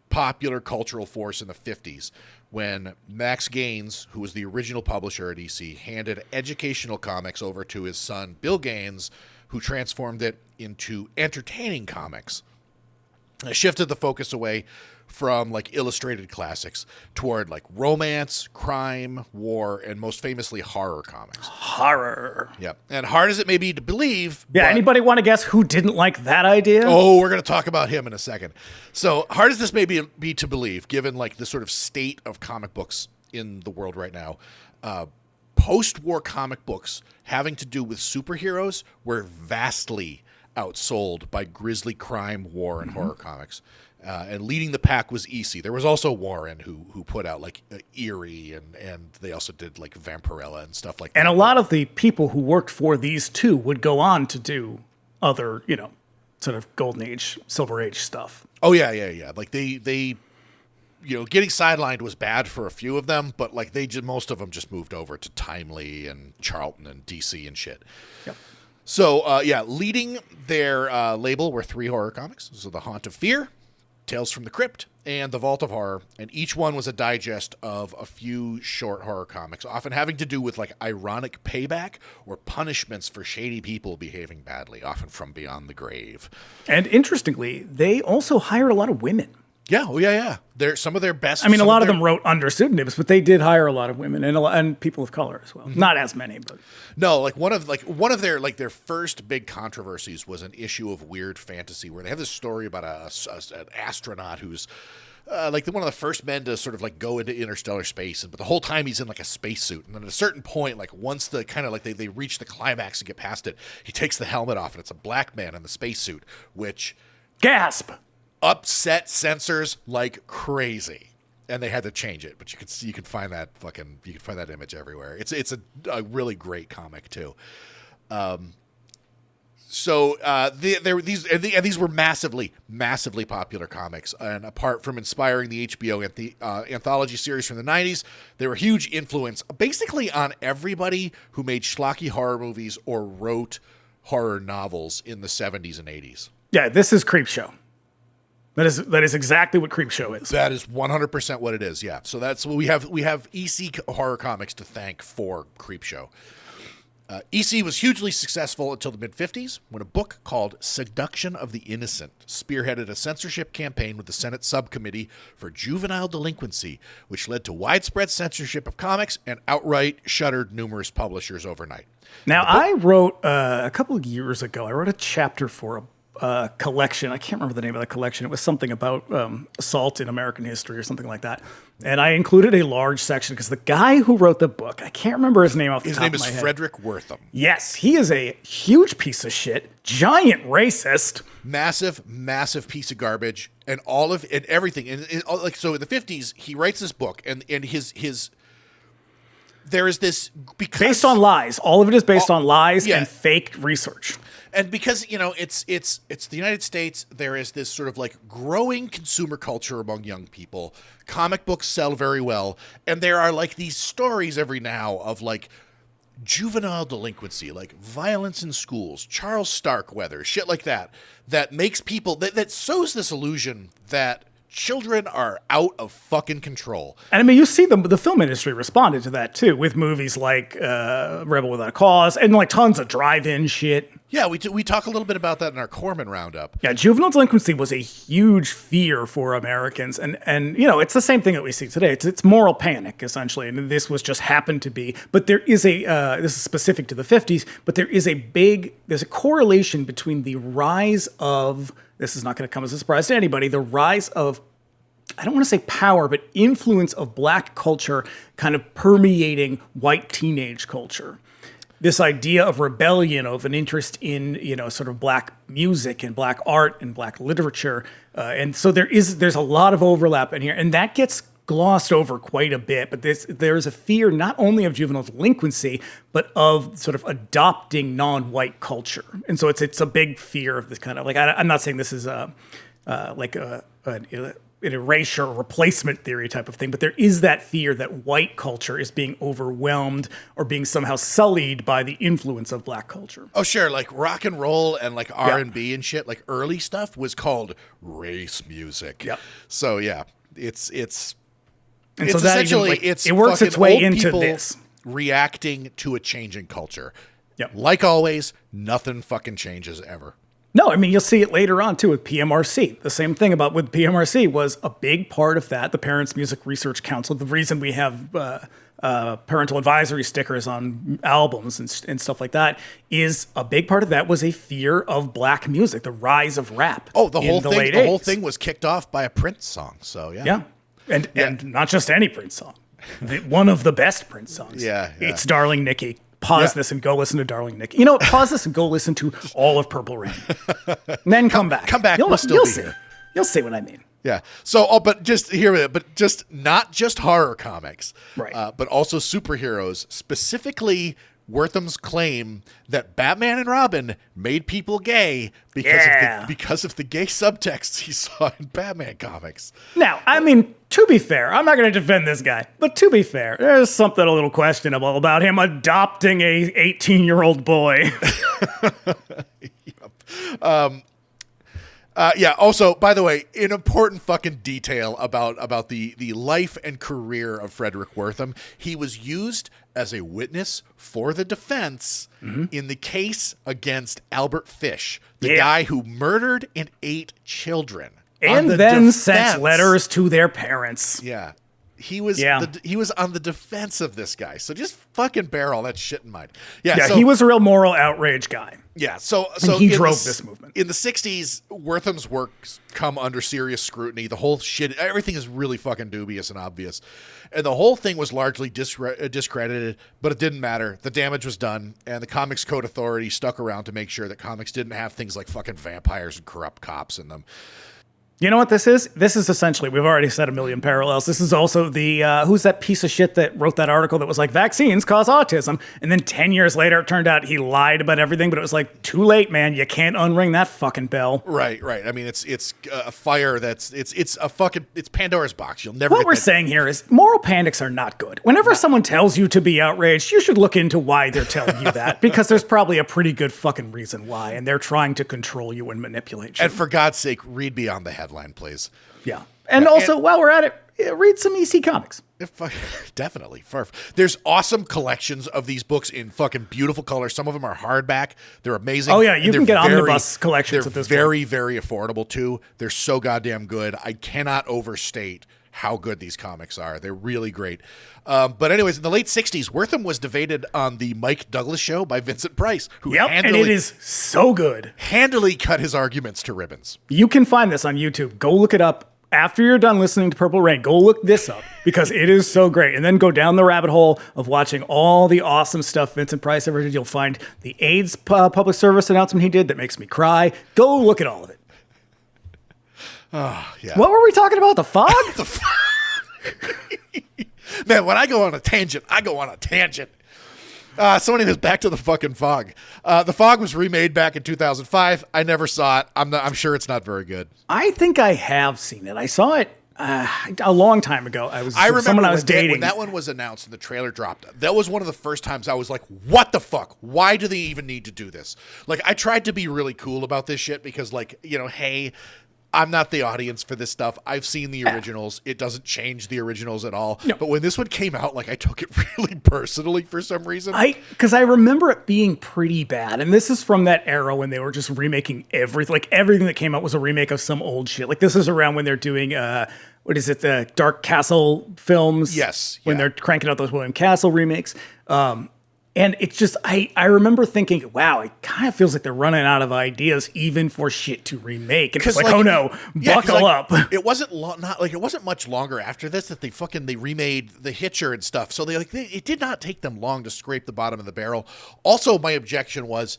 popular cultural force in the 50s when Max Gaines, who was the original publisher at EC, handed educational comics over to his son, Bill Gaines, who transformed it into entertaining comics. It shifted the focus away from like illustrated classics toward like romance, crime, war, and most famously horror comics. Horror. Yep. And hard as it may be to believe. Yeah, anybody want to guess who didn't like that idea? Oh, we're going to talk about him in a second. So hard as this may be to believe, given like the sort of state of comic books in the world right now, post-war comic books having to do with superheroes were vastly outsold by grisly crime, war, and horror comics. And leading the pack was EC. There was also Warren who put out like Eerie and they also did like Vampirella and stuff like that. And a lot of the people who worked for these two would go on to do other, sort of Golden Age, Silver Age stuff. Oh yeah. Like they getting sidelined was bad for a few of them, but like most of them just moved over to Timely and Charlton and DC and shit. Yep. So leading their label were 3 horror comics. So The Haunt of Fear, Tales from the Crypt, and The Vault of Horror, and each one was a digest of a few short horror comics, often having to do with like ironic payback or punishments for shady people behaving badly, often from beyond the grave. And interestingly, they also hired a lot of women. Yeah, yeah. They're some of their best. I mean, a lot of them wrote under pseudonyms, but they did hire a lot of women and people of color as well. Mm-hmm. Not as many, but no. Like one of their first big controversies was an issue of Weird Fantasy where they have this story about an astronaut who's like one of the first men to sort of like go into interstellar space, but the whole time he's in like a spacesuit. And then at a certain point, like once the kind of like they reach the climax and get past it, he takes the helmet off and it's a black man in the spacesuit, which gasp. Upset censors like crazy, and they had to change it. But you can find that image everywhere. It's a really great comic too. These were massively popular comics, and apart from inspiring the HBO anthology series from the 90s, they were a huge influence basically on everybody who made schlocky horror movies or wrote horror novels in the 70s and 80s. Yeah, this is Creepshow. That is exactly what Creepshow is. That is 100% what it is. Yeah. So that's what we have EC horror comics to thank for Creepshow. EC was hugely successful until the mid-50s when a book called Seduction of the Innocent spearheaded a censorship campaign with the Senate Subcommittee for Juvenile Delinquency, which led to widespread censorship of comics and outright shuttered numerous publishers overnight. Now, I wrote a couple of years ago, I wrote a chapter for a collection. I can't remember the name of the collection. It was something about assault in American history or something like that. And I included a large section because the guy who wrote the book, I can't remember his name off the top of my head. His name is Frederick Wortham. Yes, he is a huge piece of shit, giant racist. Massive piece of garbage, and everything. And like so in the 50s, he writes this book, and his there is this based on lies. All of it is based on lies and fake research. And because, it's the United States, there is this sort of like growing consumer culture among young people. Comic books sell very well. And there are like these stories every now of like juvenile delinquency, like violence in schools, Charles Starkweather, shit like that makes people, that sows this illusion that children are out of fucking control. And I mean, you see the film industry responded to that too, with movies like Rebel Without a Cause and like tons of drive-in shit. Yeah, we talk a little bit about that in our Corman roundup. Yeah, juvenile delinquency was a huge fear for Americans, and you know, it's the same thing that we see today. It's moral panic essentially, and this was just happened to be. But there is this is specific to the 50s, but there's a correlation between the rise of, this is not going to come as a surprise to anybody, the rise of, I don't want to say power, but influence of black culture kind of permeating white teenage culture. This idea of rebellion, of an interest in, you know, sort of black music and black art and black literature. And so there's a lot of overlap in here, and that gets glossed over quite a bit. But there's a fear not only of juvenile delinquency, but of sort of adopting non-white culture. And so it's a big fear of this kind of, like, I'm not saying this is an erasure replacement theory type of thing, but there is that fear that white culture is being overwhelmed or being somehow sullied by the influence of black culture. Oh, sure. Like rock and roll and like R&B and shit, like early stuff was called race music. Yep. So yeah, it's and so that essentially, even, like, it's it works its way old into people this. reacting to a changing culture. Yep. Like always, nothing fucking changes ever. No, I mean, you'll see it later on, too, with PMRC. The same thing with PMRC was a big part of that, the Parents Music Research Council. The reason we have parental advisory stickers on albums and stuff like that is a big part of that was a fear of black music, the rise of rap. Oh, the whole late thing was kicked off by a Prince song, so yeah. Yeah, and not just any Prince song. One of the best Prince songs. Yeah. It's Darling Nikki. Pause this and go listen to Darling Nikki. You know, pause this and go listen to all of Purple Rain. And then come back. Come back. You'll see. Here. You'll see what I mean. Yeah. So, not just horror comics, right? But also superheroes. Specifically, Wortham's claim that Batman and Robin made people gay because of the gay subtext he saw in Batman comics. Now, I mean, to be fair, I'm not going to defend this guy, but to be fair, there's something a little questionable about him adopting a 18-year-old boy. Yeah. Also, by the way, an important fucking detail about the life and career of Frederick Wortham. He was used as a witness for the defense in the case against Albert Fish, the guy who murdered and ate children, and then sent letters to their parents. Yeah. He was on the defense of this guy. So just fucking bear all that shit in mind. Yeah, he was a real moral outrage guy. Yeah, so he drove this movement. In the 60s, Wortham's works come under serious scrutiny. The whole shit, everything is really fucking dubious and obvious. And the whole thing was largely discredited, but it didn't matter. The damage was done, and the Comics Code Authority stuck around to make sure that comics didn't have things like fucking vampires and corrupt cops in them. You know what this is? This is essentially, we've already said a million parallels. This is also the, who's that piece of shit that wrote that article that was like, vaccines cause autism. And then 10 years later, it turned out he lied about everything, but it was like, too late, man. You can't unring that fucking bell. Right. I mean, it's a fire it's Pandora's box. You'll never What we're saying here is moral panics are not good. Whenever someone tells you to be outraged, you should look into why they're telling you that, because there's probably a pretty good fucking reason why, and they're trying to control you and manipulate you. And for God's sake, read beyond the headline, please. Yeah. And also, while we're at it, read some EC Comics. Definitely. There's awesome collections of these books in fucking beautiful colors. Some of them are hardback. They're amazing. Oh, yeah. You can get omnibus collections at this point. They're very, very affordable, too. They're so goddamn good. I cannot overstate how good these comics are. They're really great. But anyways, in the late 60s, Wortham was debated on the Mike Douglas Show by Vincent Price, who and it is so good. Handily cut his arguments to ribbons. You can find this on YouTube. Go look it up. After you're done listening to Purple Rain, go look this up because it is so great. And then go down the rabbit hole of watching all the awesome stuff Vincent Price ever did. You'll find the AIDS public service announcement he did that makes me cry. Go look at all of it. Oh, yeah. What were we talking about? The fog? The fog. Man, when I go on a tangent, I go on a tangent. So anyways, back to the fucking Fog. The Fog was remade back in 2005. I never saw it. I'm sure it's not very good. I think I have seen it. I saw it a long time ago. I remember someone I was dating. When that one was announced and the trailer dropped, that was one of the first times I was like, what the fuck? Why do they even need to do this? Like, I tried to be really cool about this shit because, like, you know, hey, I'm not the audience for this stuff. I've seen the originals. It doesn't change the originals at all. No. But when this one came out, like I took it really personally for some reason. Because I remember it being pretty bad. And this is from that era when they were just remaking everything. Like everything that came out was a remake of some old shit. Like this is around when they're doing, what is it, the Dark Castle films? Yes. When they're cranking out those William Castle remakes. And it's just, I remember thinking, wow, it kind of feels like they're running out of ideas even for shit to remake. And it's like, oh no, buckle up. It wasn't it wasn't much longer after this that they remade The Hitcher and stuff. So it did not take them long to scrape the bottom of the barrel. Also, my objection was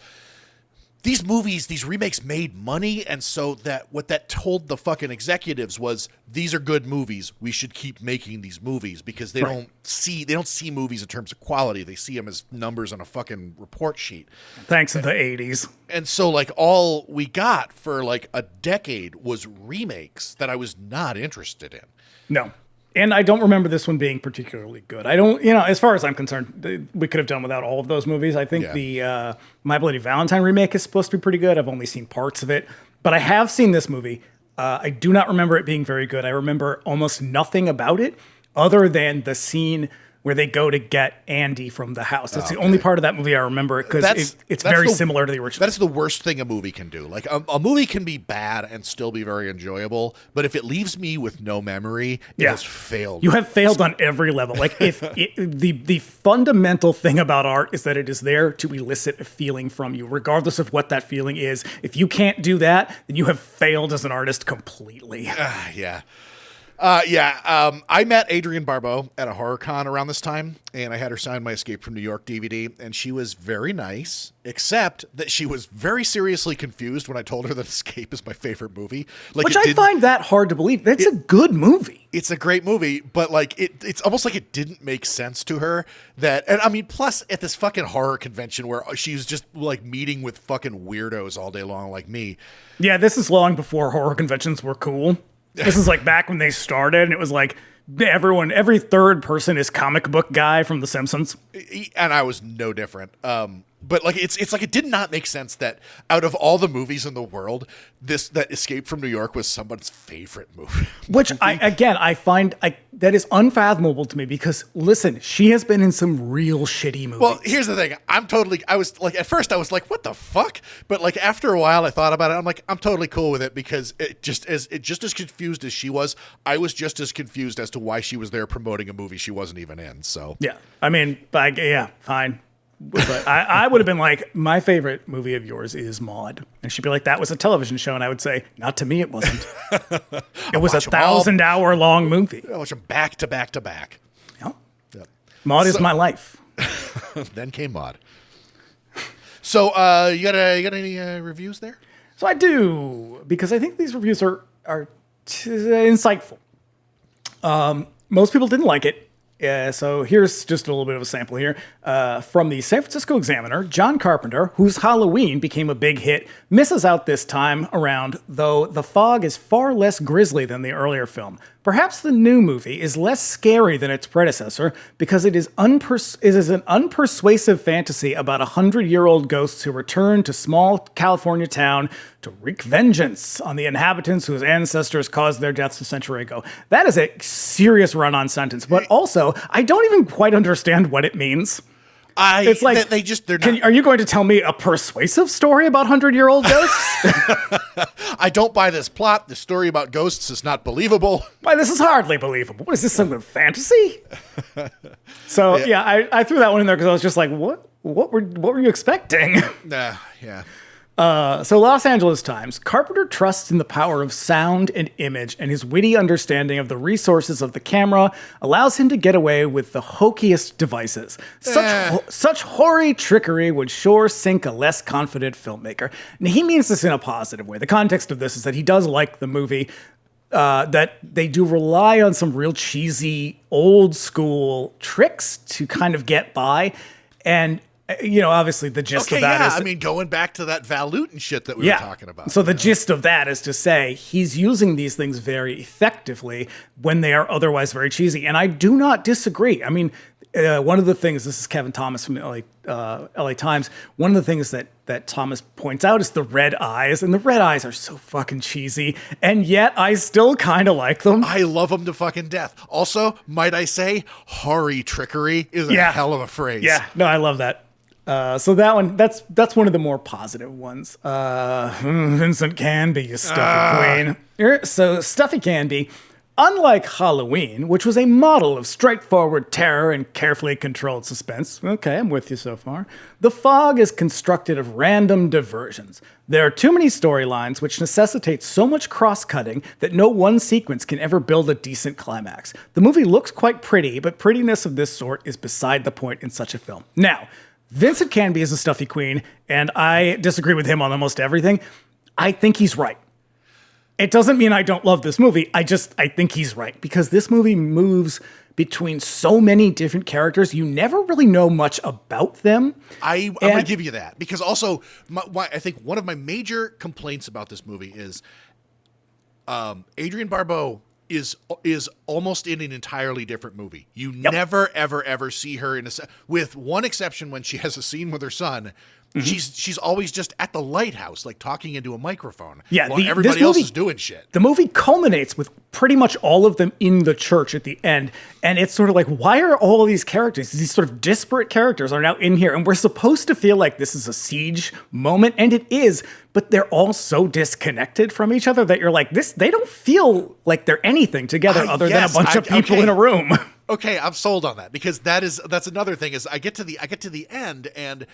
these movies, these remakes made money, and so what that told the fucking executives was these are good movies. We should keep making these movies because they don't see movies in terms of quality. They see them as numbers on a fucking report sheet. Thanks to the 80s. And so like all we got for like a decade was remakes that I was not interested in. No. And I don't remember this one being particularly good. I don't, as far as I'm concerned, we could have done without all of those movies. I think the My Bloody Valentine remake is supposed to be pretty good. I've only seen parts of it, but I have seen this movie. I do not remember it being very good. I remember almost nothing about it other than the scene where they go to get Andy from the house. That's the only part of that movie I remember because it's very similar to the original. That's the worst thing a movie can do. Like a movie can be bad and still be very enjoyable, but if it leaves me with no memory, it has failed. You have failed on every level. Like if the fundamental thing about art is that it is there to elicit a feeling from you, regardless of what that feeling is. If you can't do that, then you have failed as an artist completely. I met Adrienne Barbeau at a horror con around this time, and I had her sign my Escape from New York DVD, and she was very nice, except that she was very seriously confused when I told her that Escape is my favorite movie. Which I find that hard to believe. That's a good movie. It's a great movie, but like it's almost like it didn't make sense to her plus at this fucking horror convention where she was just like meeting with fucking weirdos all day long like me. Yeah, this is long before horror conventions were cool. This is like back when they started, and it was like every third person is comic book guy from The Simpsons. And I was no different. But like it's like it did not make sense that out of all the movies in the world, that Escape from New York was someone's favorite movie. Which I find that is unfathomable to me because listen, she has been in some real shitty movies. Well, here's the thing. I was like, at first I was like, what the fuck? But like after a while I thought about it. I'm like, I'm totally cool with it because just as confused as she was, I was just as confused as to why she was there promoting a movie she wasn't even in. So yeah, I mean, fine. But I would have been like, my favorite movie of yours is Maude. And she'd be like, that was a television show. And I would say, not to me, it wasn't. It was a 1,000-hour long movie. I watch them back to back to back. Yep. Maude is my life. Then came Maude. So you got any reviews there? So I do, because I think these reviews are insightful. Most people didn't like it. So here's just a little bit of a sample here. From the San Francisco Examiner, John Carpenter, whose Halloween became a big hit, misses out this time around, though The Fog is far less grisly than the earlier film. Perhaps the new movie is less scary than its predecessor because it is an unpersuasive fantasy about 100-year-old ghosts who return to small California town to wreak vengeance on the inhabitants whose ancestors caused their deaths a century ago. That is a serious run-on sentence, but also, I don't even quite understand what it means. It's like they're not. Are you going to tell me a persuasive story about 100-year-old ghosts? I don't buy this plot. The story about ghosts is not believable. Why, this is hardly believable. What is this, some kind of fantasy? So yeah, I threw that one in there because I was just like, what were you expecting? Yeah. So Los Angeles Times, Carpenter trusts in the power of sound and image, and his witty understanding of the resources of the camera allows him to get away with the hokiest devices. Such hoary trickery would sure sink a less confident filmmaker. And he means this in a positive way. The context of this is that he does like the movie, that they do rely on some real cheesy, old school tricks to kind of get by. And obviously the gist of that is... I mean, going back to that Val Lewton shit that we were talking about. So the gist of that is to say he's using these things very effectively when they are otherwise very cheesy. And I do not disagree. I mean, one of the things, this is Kevin Thomas from LA Times, one of the things that Thomas points out is the red eyes, and the red eyes are so fucking cheesy, and yet I still kind of like them. I love them to fucking death. Also, might I say, hoary trickery is a hell of a phrase. Yeah, no, I love that. So that one, that's one of the more positive ones. Vincent Canby, you stuffy queen. So Stuffy Canby, unlike Halloween, which was a model of straightforward terror and carefully controlled suspense, okay, I'm with you so far, The Fog is constructed of random diversions. There are too many storylines which necessitate so much cross-cutting that no one sequence can ever build a decent climax. The movie looks quite pretty, but prettiness of this sort is beside the point in such a film. Now, Vincent Canby is a stuffy queen, and I disagree with him on almost everything. I think he's right. It doesn't mean I don't love this movie. I think he's right, because this movie moves between so many different characters. You never really know much about them. I'm going to give you that, because also I think one of my major complaints about this movie is Adrienne Barbeau is almost in an entirely different movie. You never, ever, ever see her with one exception, when she has a scene with her son. Mm-hmm. She's always just at the lighthouse, like talking into a microphone. Yeah, while everybody else is doing shit. The movie culminates with pretty much all of them in the church at the end, and it's sort of like, why are all of these characters, these sort of disparate characters, are now in here? And we're supposed to feel like this is a siege moment, and it is, but they're all so disconnected from each other that you're like, they don't feel like they're anything together other than a bunch of people in a room. Okay, I'm sold on that, because that's another thing is I get to the end, and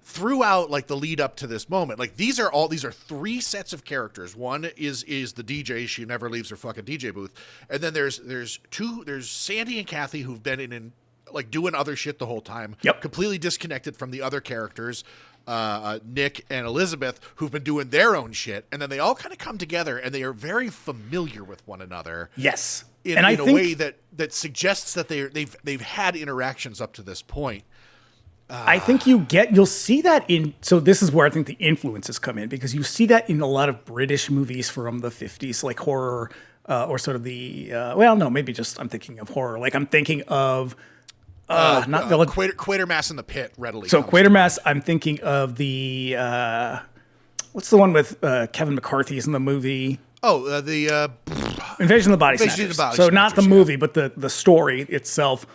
throughout like the lead up to this moment, like these are three sets of characters. One is the DJ. She never leaves her fucking DJ booth. And then there's Sandy and Kathy, who've been in like doing other shit the whole time. Yep. Completely disconnected from the other characters. Nick and Elizabeth, who've been doing their own shit. And then they all kind of come together, and they are very familiar with one another. Yes. In a way that suggests that they've had interactions up to this point. I think you'll see that so this is where I think the influences come in, because you see that in a lot of British movies from the 50s, like horror, or sort of maybe just I'm thinking of horror. Like I'm thinking of, Quatermass in the Pit readily. So Quatermass, I'm thinking of the, what's the one with Kevin McCarthy's in the movie? The Invasion of the Body Snatchers. So not the movie, but the story itself.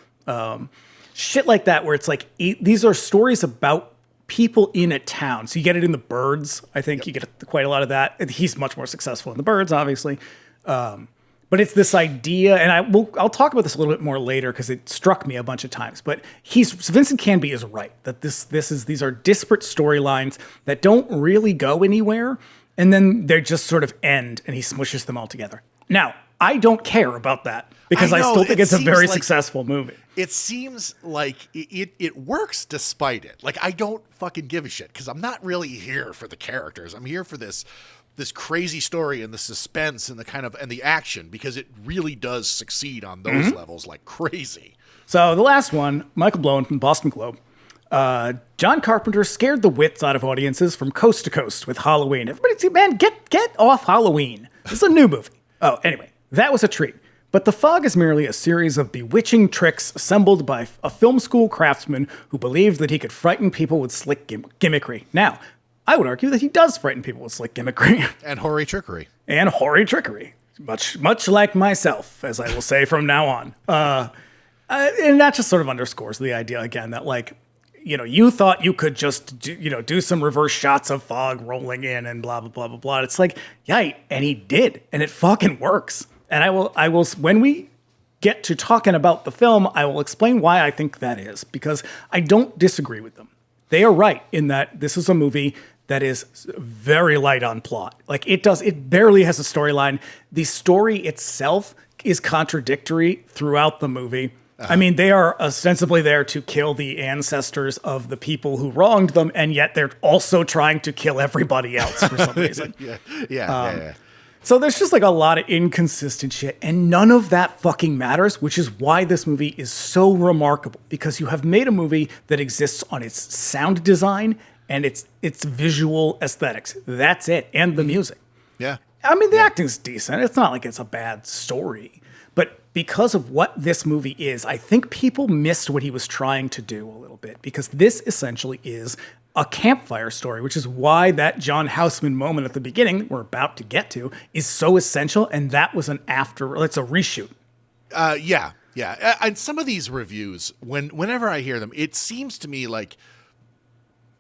Shit like that, where it's like these are stories about people in a town. So you get it in The Birds. I think you get quite a lot of that. And he's much more successful in The Birds, obviously. But it's this idea, and I'll talk about this a little bit more later because it struck me a bunch of times. But Vincent Canby is right that these are disparate storylines that don't really go anywhere, and then they just sort of end, and he smushes them all together. Now, I don't care about that, because I still think it's a very successful movie. It seems like it works despite it. Like, I don't fucking give a shit, because I'm not really here for the characters. I'm here for this crazy story and the suspense and the action, because it really does succeed on those levels like crazy. So the last one, Michael Blowen from Boston Globe. John Carpenter scared the wits out of audiences from coast to coast with Halloween. Everybody say, man, get off Halloween. This is a new movie. Oh, anyway, that was a treat. But The Fog is merely a series of bewitching tricks assembled by a film school craftsman who believed that he could frighten people with slick gimmickry. Now, I would argue that he does frighten people with slick gimmickry. And hoary trickery. Much like myself, as I will say from now on. And that just sort of underscores the idea, again, that, like, you thought you could just do some reverse shots of fog rolling in and blah, blah, blah, blah, blah. It's like, yeah, and he did. And it fucking works. And I will, when we get to talking about the film, I will explain why I think that is, because I don't disagree with them. They are right in that this is a movie that is very light on plot. Like it barely has a storyline. The story itself is contradictory throughout the movie. I mean, they are ostensibly there to kill the ancestors of the people who wronged them, and yet they're also trying to kill everybody else for some reason. Yeah. So there's just like a lot of inconsistent shit, and none of that fucking matters, which is why this movie is so remarkable, because you have made a movie that exists on its sound design and its visual aesthetics. That's it, and the music. Yeah. I mean, the acting's decent. It's not like it's a bad story. But because of what this movie is, I think people missed what he was trying to do a little bit, because this essentially is a campfire story, which is why that John Houseman moment at the beginning we're about to get to is so essential. And that was it's a reshoot. Yeah. And some of these reviews, whenever I hear them, it seems to me like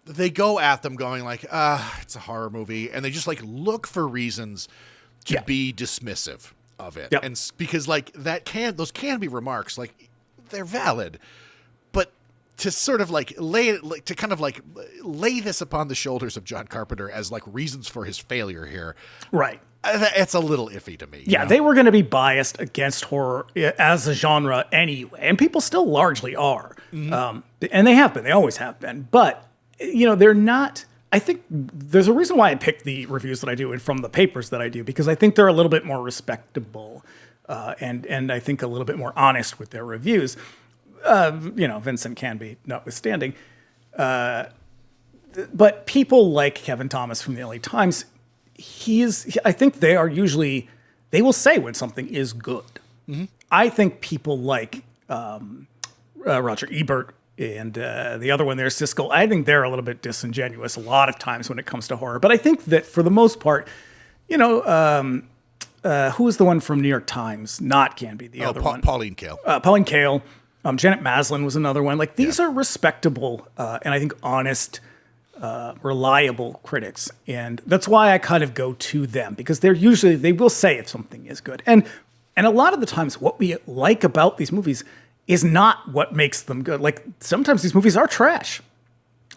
they go at them going like, it's a horror movie. And they just like look for reasons to be dismissive of it. Yep. And because like those can be remarks, like they're valid, but to sort of like lay this upon the shoulders of John Carpenter as like reasons for his failure here. Right. It's a little iffy to me. Yeah, they were going to be biased against horror as a genre anyway, and people still largely are. Mm-hmm. And they have been. They always have been. But, they're not... I think there's a reason why I pick the reviews that I do and from the papers that I do, because I think they're a little bit more respectable and I think a little bit more honest with their reviews. Vincent Canby notwithstanding. But people like Kevin Thomas from the LA Times... I think they will say when something is good. Mm-hmm. I think people like Roger Ebert and the other one there, Siskel, I think they're a little bit disingenuous a lot of times when it comes to horror. But I think that for the most part, who was the one from New York Times? Not Canby, the other one. Pauline Kael. Pauline Kael. Janet Maslin was another one. Like, these are respectable and I think honest, reliable critics. And that's why I kind of go to them, because they will say if something is good. And a lot of the times what we like about these movies is not what makes them good. Like, sometimes these movies are trash.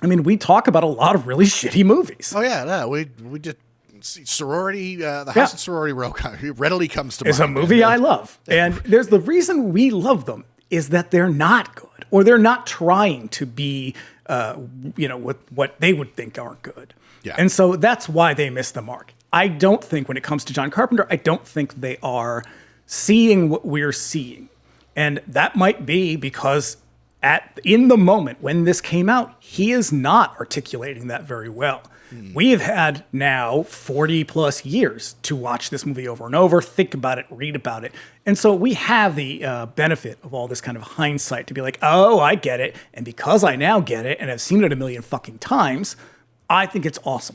I mean, we talk about a lot of really shitty movies. Oh yeah, we did Sorority, the House of Sorority Row readily comes to mind. It's a movie I love. And there's the reason we love them is that they're not good, or they're not trying to be what they would think aren't good. Yeah. And so that's why they miss the mark. I don't think when it comes to John Carpenter, I don't think they are seeing what we're seeing. And that might be because in the moment when this came out, he is not articulating that very well. We have had now 40 plus years to watch this movie over and over, think about it, read about it. And so we have the benefit of all this kind of hindsight to be like, oh, I get it. And because I now get it and I've seen it a million fucking times, I think it's awesome.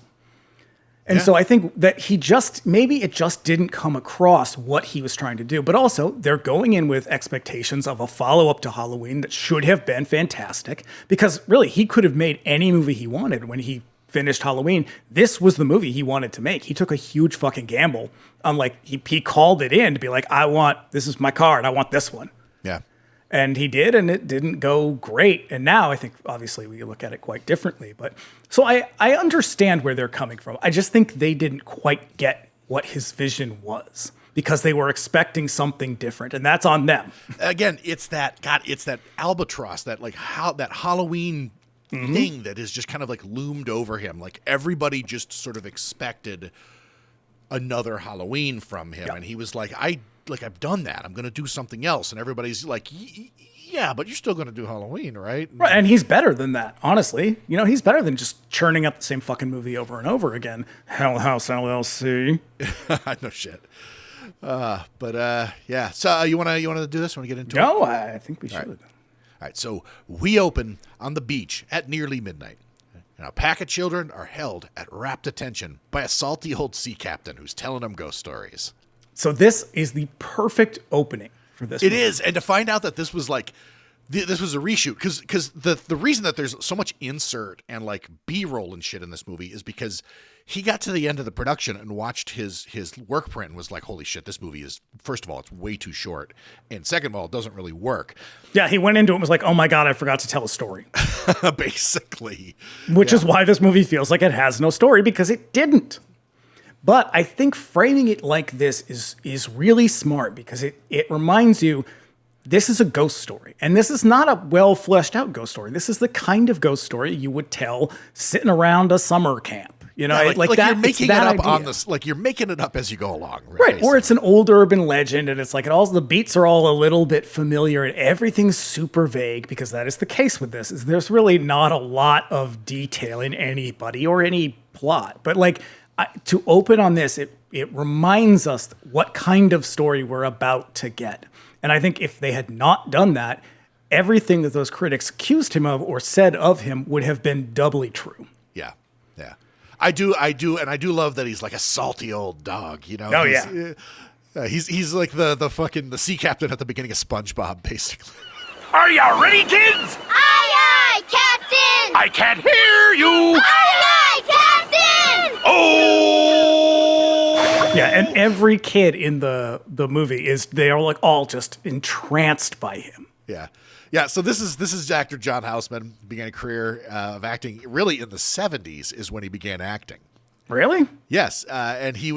And so I think that maybe it just didn't come across what he was trying to do. But also, they're going in with expectations of a follow-up to Halloween that should have been fantastic. Because really, he could have made any movie he wanted when he finished Halloween. This was the movie he wanted to make. He took a huge fucking gamble. He called it in to be like, this is my card. I want this one. Yeah. And he did, and it didn't go great. And now I think, obviously, we look at it quite differently. But so I understand where they're coming from. I just think they didn't quite get what his vision was, because they were expecting something different, and that's on them. Again, it's that albatross, that Halloween thing that is just kind of like loomed over him. Like, everybody just sort of expected another Halloween from him, and he was like, I've done that. I'm going to do something else. And everybody's like, yeah, but you're still going to do Halloween, right? Right. And he's better than that, honestly. He's better than just churning up the same fucking movie over and over again. Hell House LLC. No shit. Yeah. So you want to do this? Want to get into it? No, I think we should. All right. So we open on the beach at nearly midnight. And a pack of children are held at rapt attention by a salty old sea captain who's telling them ghost stories. So this is the perfect opening for this movie. It is, and to find out that this was like, this was a reshoot, because the reason that there's so much insert and like B-roll and shit in this movie is because he got to the end of the production and watched his work print and was like, holy shit, this movie is, first of all, it's way too short, and second of all, it doesn't really work. Yeah, he went into it and was like, oh my God, I forgot to tell a story. Basically. Which is why this movie feels like it has no story, because it didn't. But I think framing it like this is really smart, because it reminds you this is a ghost story. And this is not a well fleshed out ghost story. This is the kind of ghost story you would tell sitting around a summer camp. Like that, you're making it up idea. on this, like you're making it up as you go along. Right. Or it's an old urban legend, and it's like the beats are all a little bit familiar and everything's super vague, because that is the case with this. There's really not a lot of detail in anybody or any plot. But to open on this, it reminds us what kind of story we're about to get. And I think if they had not done that, everything that those critics accused him of or said of him would have been doubly true. Yeah. Yeah. I do, and I do love that he's like a salty old dog, you know? Oh, yeah. He's like the sea captain at the beginning of SpongeBob, basically. Are you ready, kids? Aye, aye, Captain! I can't hear you! Aye, aye, Captain! Oh! Yeah, and every kid in the movie they are like all just entranced by him. Yeah. Yeah, so this is actor John Houseman, began a career of acting really in the 70s is when he began acting. Really? Yes, and he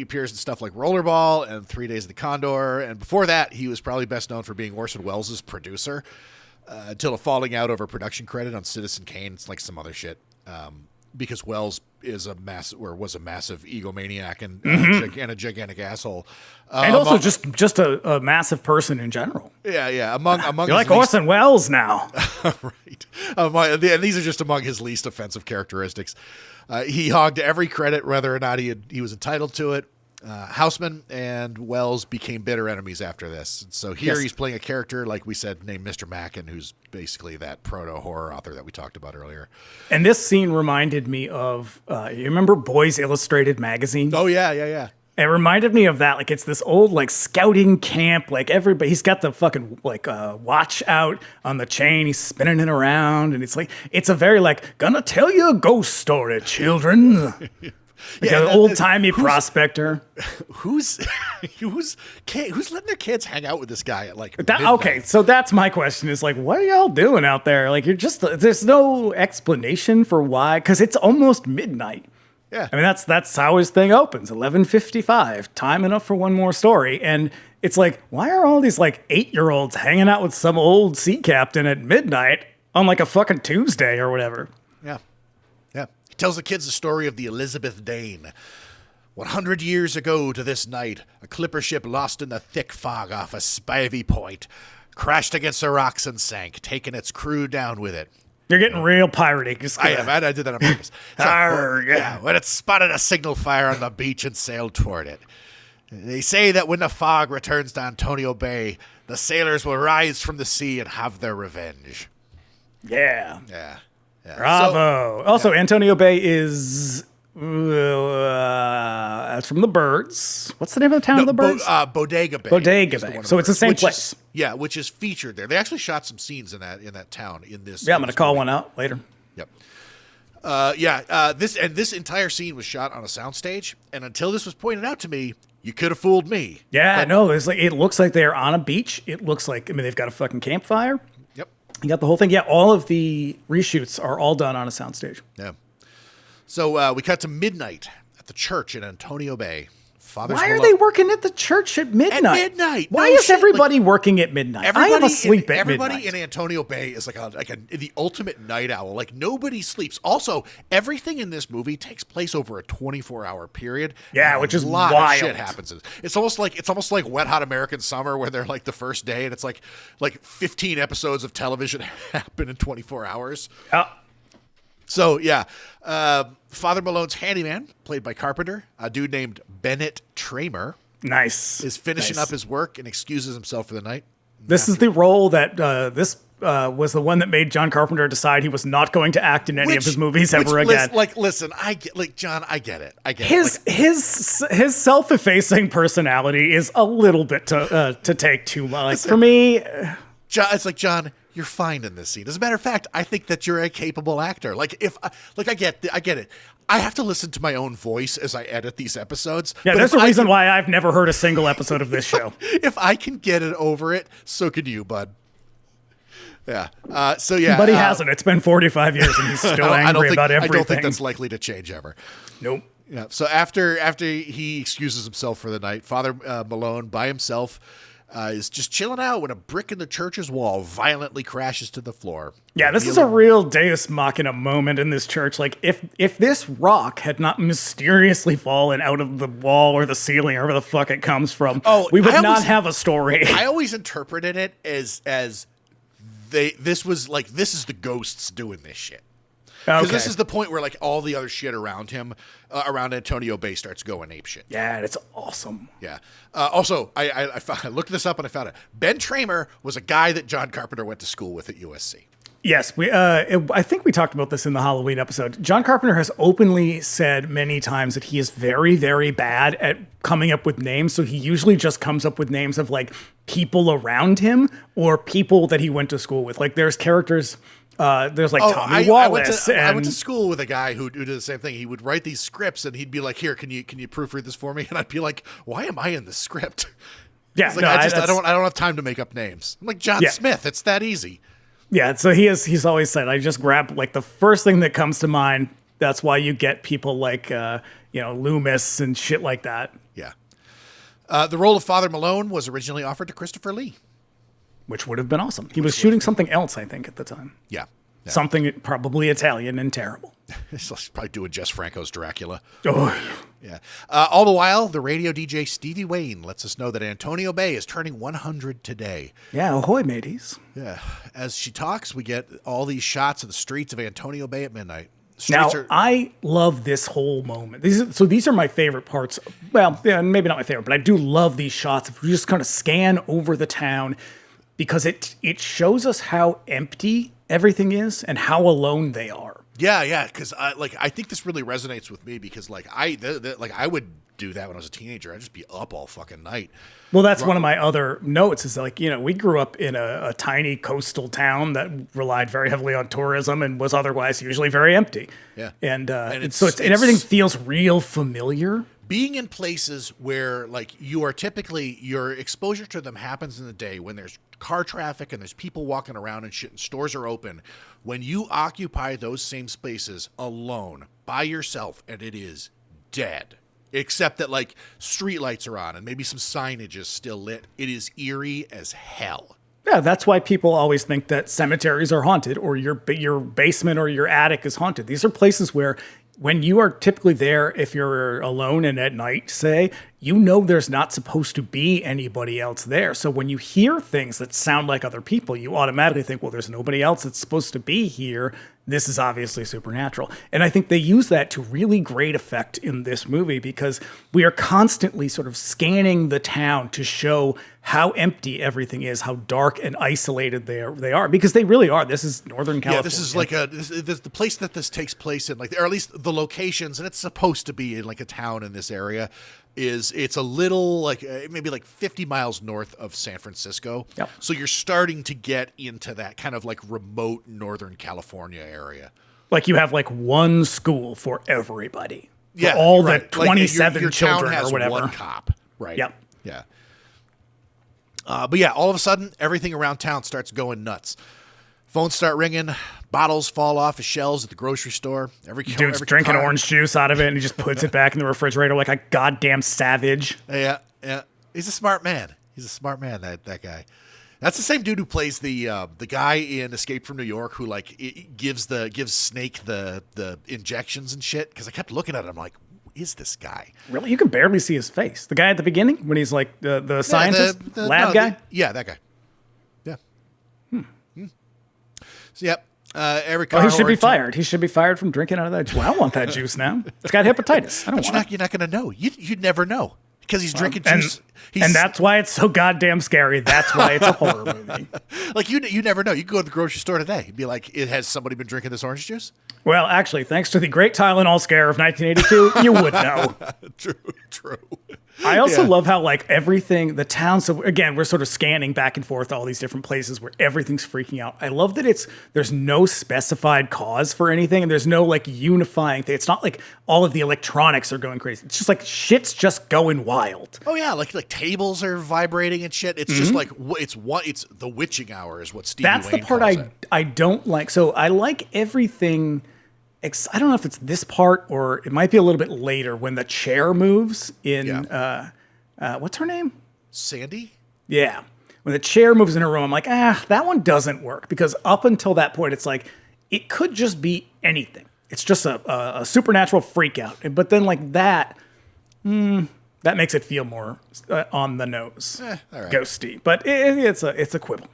appears in stuff like Rollerball and 3 Days of the Condor, and before that he was probably best known for being Orson Welles' producer until a falling out over production credit on Citizen Kane. It's like some other shit because Welles was a massive egomaniac and a gigantic asshole, and also just a massive person in general. Yeah. Among you're like Orson Welles now, right? And these are just among his least offensive characteristics. He hogged every credit, whether or not he was entitled to it. Houseman and Welles became bitter enemies after this. So here he's playing a character, like we said, named Mr. Mackin, who's basically that proto-horror author that we talked about earlier. And this scene reminded me of, you remember Boys Illustrated magazine? Oh, yeah. It reminded me of that. Like, it's this old, like, scouting camp. Like, everybody, he's got the fucking, like, watch out on the chain. He's spinning it around. And it's like, it's a very, like, gonna tell you a ghost story, children. Like an old-timey prospector. Who's letting their kids hang out with this guy at, like, okay, so that's my question is, like, what are y'all doing out there? Like, there's no explanation for why, because it's almost midnight. Yeah. I mean, that's how his thing opens, 11:55, time enough for one more story. And it's like, why are all these, like, 8-year-olds hanging out with some old sea captain at midnight on, like, a fucking Tuesday or whatever? Yeah. He tells the kids the story of the Elizabeth Dane. 100 years ago to this night, a clipper ship lost in the thick fog off a Spivey Point crashed against the rocks and sank, taking its crew down with it. You're getting real piratey. I did that on purpose. When it spotted a signal fire on the beach and sailed toward it. They say that when the fog returns to Antonio Bay, the sailors will rise from the sea and have their revenge. Yeah. So, Bravo. Also, Antonio Bay is that's from the Birds. What's the name of the town of the Birds? Bodega Bay. Bodega Bay. So it's the same place. Which is featured there. They actually shot some scenes in that town in this. Yeah, I'm going to call one out later. Yep. This entire scene was shot on a soundstage, and until this was pointed out to me, you could have fooled me. Yeah, no, it looks like they're on a beach. It looks like, they've got a fucking campfire. Yep. You got the whole thing. Yeah, all of the reshoots are all done on a soundstage. Yeah. So we cut to midnight at the church in Antonio Bay. Why are they working at the church at midnight? At midnight. Why is everybody working at midnight? I am asleep at midnight. Everybody in Antonio Bay is like the ultimate night owl. Like, nobody sleeps. Also, everything in this movie takes place over a 24-hour period. Yeah, which is a lot wild. of shit happens. It's almost like Wet Hot American Summer, where they're like the first day, and it's like 15 episodes of television happen in 24 hours. Yeah. So, yeah, Father Malone's handyman, played by Carpenter, a dude named Bennett Tramer, is finishing up his work and excuses himself for the night. This is the role that was the one that made John Carpenter decide he was not going to act in any of his movies ever again. Listen, John, I get it. His self-effacing personality is a little bit to take too much. For me, John, it's like, John, you're fine in this scene. As a matter of fact, I think that you're a capable actor. I get it. I have to listen to my own voice as I edit these episodes. Yeah, there's a reason why I've never heard a single episode of this show. If I can get it over it, so can you, bud. Yeah. Yeah. But he hasn't. It's been 45 years and he's still angry about everything. I don't think that's likely to change ever. Nope. Yeah. So after he excuses himself for the night, Father Malone by himself is just chilling out when a brick in the church's wall violently crashes to the floor. Yeah, this is a real Deus Machina moment in this church. Like, if this rock had not mysteriously fallen out of the wall or the ceiling, or wherever the fuck it comes from, we would not have a story. I always interpreted it as this is the ghosts doing this shit. Because this is the point where like all the other shit around him, around Antonio Bay, starts going apeshit. Yeah, it's awesome. Yeah. Also, I looked this up and I found it. Ben Tramer was a guy that John Carpenter went to school with at USC. Yes, I think we talked about this in the Halloween episode. John Carpenter has openly said many times that he is very, very bad at coming up with names. So he usually just comes up with names of like people around him or people that he went to school with. Like there's characters, there's like Tommy Wallace. I went to school with a guy who did the same thing. He would write these scripts and he'd be like, "Here, can you proofread this for me?" And I'd be like, "Why am I in the script?" Yeah, like, I don't have time to make up names. I'm like John Smith. It's that easy. Yeah, so he's always said, I just grab like the first thing that comes to mind. That's why you get people like Loomis and shit like that. Yeah. The role of Father Malone was originally offered to Christopher Lee, which would have been awesome. He was shooting something else, I think, at the time. Yeah. Something probably Italian and terrible. He's probably doing Jess Franco's Dracula. Oh, yeah. All the while, the radio DJ Stevie Wayne lets us know that Antonio Bay is turning 100 today. Yeah, ahoy, mateys. Yeah. As she talks, we get all these shots of the streets of Antonio Bay at midnight. I love this whole moment. These are my favorite parts. Well, yeah, maybe not my favorite, but I do love these shots. If we just kind of scan over the town, because it shows us how empty everything is and how alone they are. Yeah, because I think this really resonates with me because I would do that when I was a teenager. I'd just be up all fucking night. Well, that's one of my other notes is like, we grew up in a tiny coastal town that relied very heavily on tourism and was otherwise usually very empty. Yeah. And everything feels real familiar. Being in places where like you are typically, your exposure to them happens in the day when there's car traffic and there's people walking around and shit and stores are open. When you occupy those same spaces alone by yourself and it is dead, except that like streetlights are on and maybe some signage is still lit, it is eerie as hell. Yeah, that's why people always think that cemeteries are haunted or your basement or your attic is haunted. These are places where when you are typically there, if you're alone and at night, say, there's not supposed to be anybody else there. So when you hear things that sound like other people, you automatically think, well, there's nobody else that's supposed to be here. This is obviously supernatural. And I think they use that to really great effect in this movie because we are constantly sort of scanning the town to show how empty everything is, how dark and isolated they are, because they really are. This is Northern California. Yeah, this is like the place that this takes place in, like, or at least the locations, and it's supposed to be in like a town in this area. It's a little like maybe like 50 miles north of San Francisco. Yep. So you're starting to get into that kind of like remote Northern California area. Like you have like one school for everybody. Yeah. For all right. the 27 like your children town has or whatever. One cop. Right. Yep. Yeah. But yeah, all of a sudden, everything around town starts going nuts. Phones start ringing. Bottles fall off of shelves at the grocery store. Dude's drinking orange juice out of it, and he just puts it back in the refrigerator like a goddamn savage. Yeah. He's a smart man. That guy. That's the same dude who plays the guy in Escape from New York who like gives Snake the injections and shit. Because I kept looking at him like, who is this guy? Really, you can barely see his face. The guy at the beginning when he's like the scientist, lab guy. That guy. Yeah. So yep. Every he should be fired. He should be fired from drinking out of that. Well, I don't want that juice now. It's got hepatitis. I don't want it. You're not going to know. You'd never know because he's drinking juice. And that's why it's so goddamn scary. That's why it's a horror movie. Like you never know. You could go to the grocery store today and be like, has somebody been drinking this orange juice? Well, actually, thanks to the Great Tylenol Scare of 1982, you would know. True. I also love how like everything, the town. So again, we're sort of scanning back and forth all these different places where everything's freaking out. I love that there's no specified cause for anything, and there's no like unifying thing. It's not like all of the electronics are going crazy. It's just like shit's just going wild. Oh yeah, like tables are vibrating and shit. It's just like it's the witching hour is what Stevie That's Wayne the part calls it. I don't like. So I like everything. I don't know if it's this part or it might be a little bit later when the chair moves in, what's her name? Sandy? Yeah. When the chair moves in her room, I'm like, that one doesn't work because up until that point, it's like, it could just be anything. It's just a supernatural freak out. But then like that makes it feel more on the nose, all right. ghosty. But it's a quibble.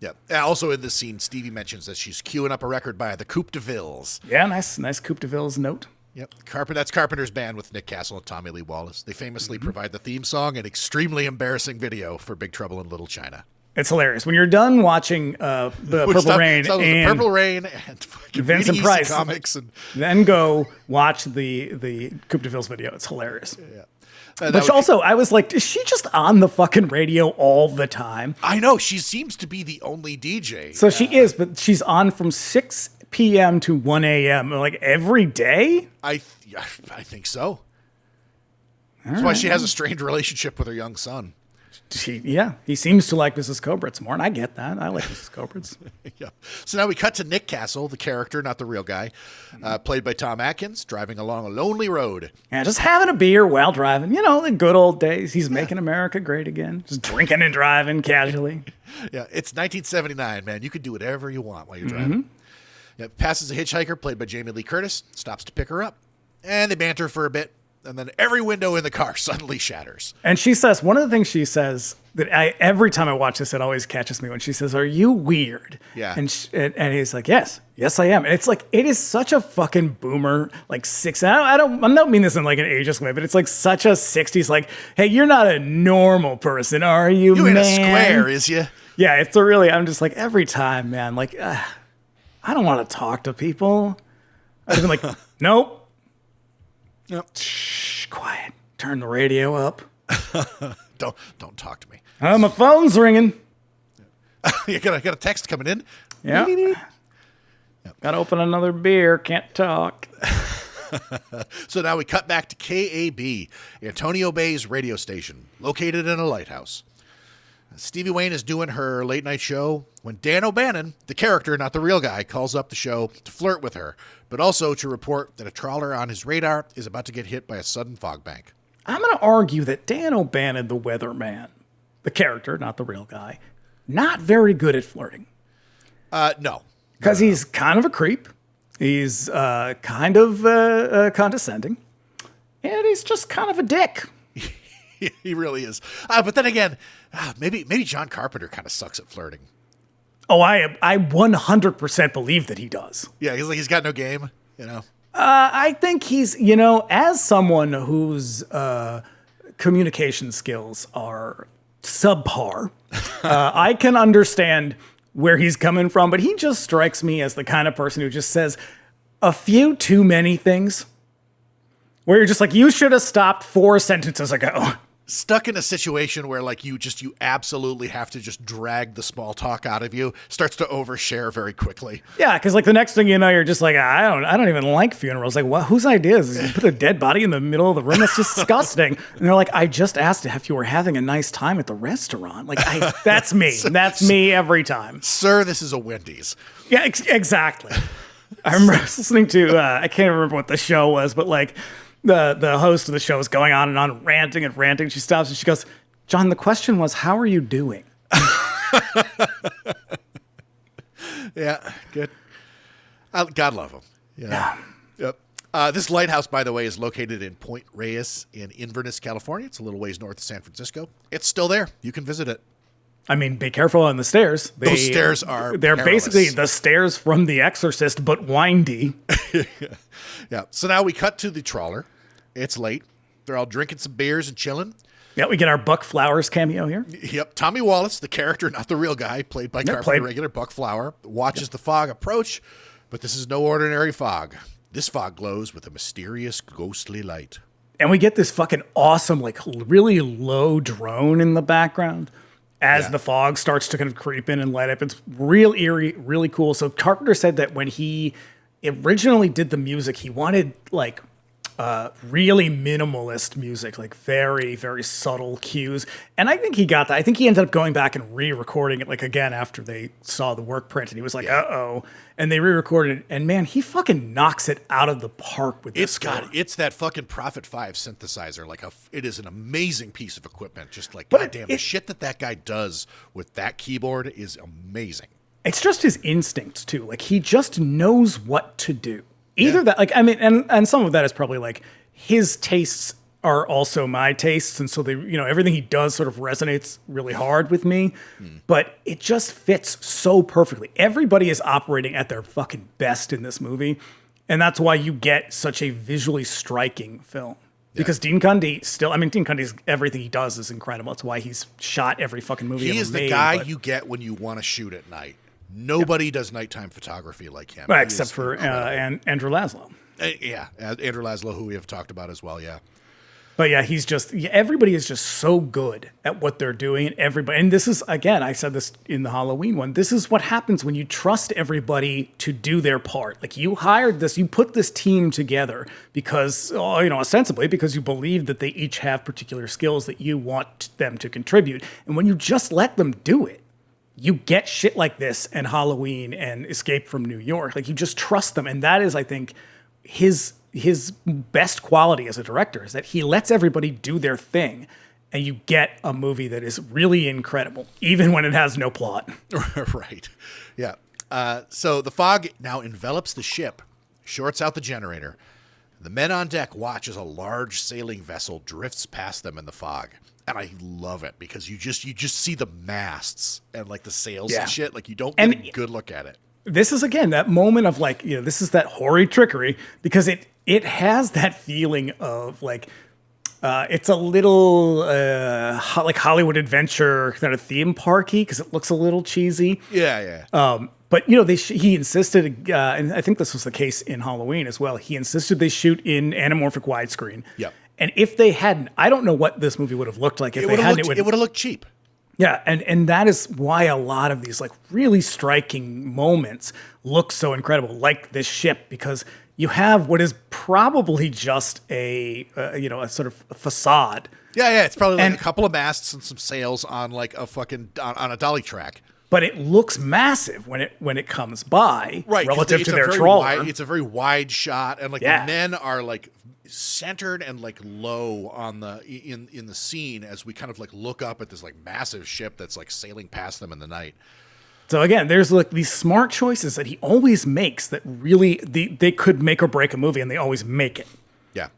Yeah. Also in this scene, Stevie mentions that she's queuing up a record by the Coupe de Villes. Yeah, nice Coupe de Villes note. Yep. That's Carpenter's band with Nick Castle and Tommy Lee Wallace. They famously provide the theme song and extremely embarrassing video for Big Trouble in Little China. It's hilarious. When you're done watching the Purple Rain and Vincent Price comics, and then go watch the Coupe de Villes video. It's hilarious. Yeah. Which also, I was like, is she just on the fucking radio all the time? I know. She seems to be the only DJ. So she is, but she's on from 6 p.m. to 1 a.m. like every day? I think so. That's why she has a strained relationship with her young son. He seems to like Mrs. Cobritz more, and I get that. I like Mrs. Cobritz. Yeah. So now we cut to Nick Castle, the character, not the real guy, played by Tom Atkins, driving along a lonely road. Yeah, just having a beer while driving. You know, the good old days. He's making America great again. Just drinking and driving casually. Yeah, it's 1979, man. You can do whatever you want while you're driving. Yeah, passes a hitchhiker, played by Jamie Lee Curtis, stops to pick her up, and they banter for a bit. And then every window in the car suddenly shatters. And she says, one of the things she says that every time I watch this, it always catches me when she says, "Are you weird?" Yeah. And he's like, yes, I am. And it's like, it is such a fucking boomer, like I don't mean this in like an ageist way, but it's like such a 60s, like, hey, you're not a normal person, are you, You man? in a square, is you? Yeah, I'm just like, every time, man, like, I don't want to talk to people. I've been like, nope. Yep. Shh, quiet. Turn the radio up. Don't talk to me. My phone's ringing. You got a text coming in. Yeah. Yep. Got to open another beer. Can't talk. So now we cut back to KAB, Antonio Bay's radio station, located in a lighthouse. Stevie Wayne is doing her late night show when Dan O'Bannon, the character, not the real guy, calls up the show to flirt with her, but also to report that a trawler on his radar is about to get hit by a sudden fog bank. I'm going to argue that Dan O'Bannon, the weatherman, the character, not the real guy, not very good at flirting. No. Because he's kind of a creep. He's kind of condescending. And he's just kind of a dick. He really is. But then again, maybe John Carpenter kind of sucks at flirting. Oh, I 100% believe that he does. Yeah, he's got no game, you know. I think he's, as someone whose communication skills are subpar, I can understand where he's coming from, but he just strikes me as the kind of person who just says a few too many things. Where you're just like, you should have stopped 4 sentences ago. Stuck in a situation where like you absolutely have to just drag the small talk out of you, starts to overshare very quickly. Yeah, because like the next thing you know, you're just like, I don't even like funerals. Like, what? Whose idea is this? You put a dead body in the middle of the room? That's disgusting. And they're like, I just asked if you were having a nice time at the restaurant. Like, that's me. That's me every time. Sir, this is a Wendy's. Yeah, exactly. I remember listening to, I can't remember what the show was, but like, the host of the show is going on and on, ranting and ranting. She stops and she goes, John, the question was, how are you doing? Yeah, good. God love him. Yeah. Yep. This lighthouse, by the way, is located in Point Reyes in Inverness, California. It's a little ways north of San Francisco. It's still there. You can visit it. I mean, be careful on the stairs. Those stairs are They're perilous. basically the stairs from The Exorcist, but windy. Yeah. So now we cut to the trawler. It's late. They're all drinking some beers and chilling. Yeah, we get our Buck Flowers cameo here. Yep. Tommy Wallace, the character, not the real guy, played by Carpenter, regular Buck Flower, watches the fog approach, but this is no ordinary fog. This fog glows with a mysterious, ghostly light. And we get this fucking awesome, like really low drone in the background as the fog starts to kind of creep in and light up. It's real eerie, really cool. So Carpenter said that when he originally did the music, he wanted like really minimalist music, like very, very subtle cues. And I think he got that. I think he ended up going back and re-recording it like again after they saw the work print and he was like, uh-oh. And they re-recorded it. And man, he fucking knocks it out of the park with this. It's that fucking Prophet 5 synthesizer. Like it is an amazing piece of equipment. Just like, goddamn, the shit that guy does with that keyboard is amazing. It's just his instincts too. Like he just knows what to do. Either that, like, I mean, and some of that is probably like his tastes are also my tastes, and so they, everything he does sort of resonates really hard with me. But it just fits so perfectly. Everybody is operating at their fucking best in this movie, and that's why you get such a visually striking film. Because Dean Cundey Dean Cundey's everything he does is incredible. That's why he's shot every fucking movie ever made. He is the guy you get when you want to shoot at night. Nobody does nighttime photography like him. Well, except for Andrew Laszlo. Andrew Laszlo, who we have talked about as well, But yeah, everybody is just so good at what they're doing. And this is, again, I said this in the Halloween one, this is what happens when you trust everybody to do their part. Like, you put this team together because, ostensibly because you believe that they each have particular skills that you want them to contribute. And when you just let them do it, you get shit like this and Halloween and Escape from New York. Like, you just trust them. And that is, I think, his best quality as a director, is that he lets everybody do their thing, and you get a movie that is really incredible, even when it has no plot. Right. Yeah. So the fog now envelops the ship, shorts out the generator. The men on deck watch as a large sailing vessel drifts past them in the fog. And I love it because you just see the masts and like the sails and shit. Like, you don't get a good look at it. This is, again, that moment of like, this is that hoary trickery, because it has that feeling of like, it's a little like Hollywood Adventure kind of theme parky, because it looks a little cheesy. Yeah. But he insisted, and I think this was the case in Halloween as well. He insisted they shoot in anamorphic widescreen. Yep. And if they hadn't, I don't know what this movie would have looked like if they hadn't. It would have looked cheap. Yeah, and that is why a lot of these like really striking moments look so incredible, like this ship, because you have what is probably just a sort of facade. Yeah, it's probably like a couple of masts and some sails on like a fucking on a dolly track. But it looks massive when it comes by, right? Relative to their trawler. It's a very wide shot, and like the men are like centered and like low on in the scene as we kind of like look up at this like massive ship that's like sailing past them in the night. So again, there's like these smart choices that he always makes that really they could make or break a movie, and they always make it. Yeah.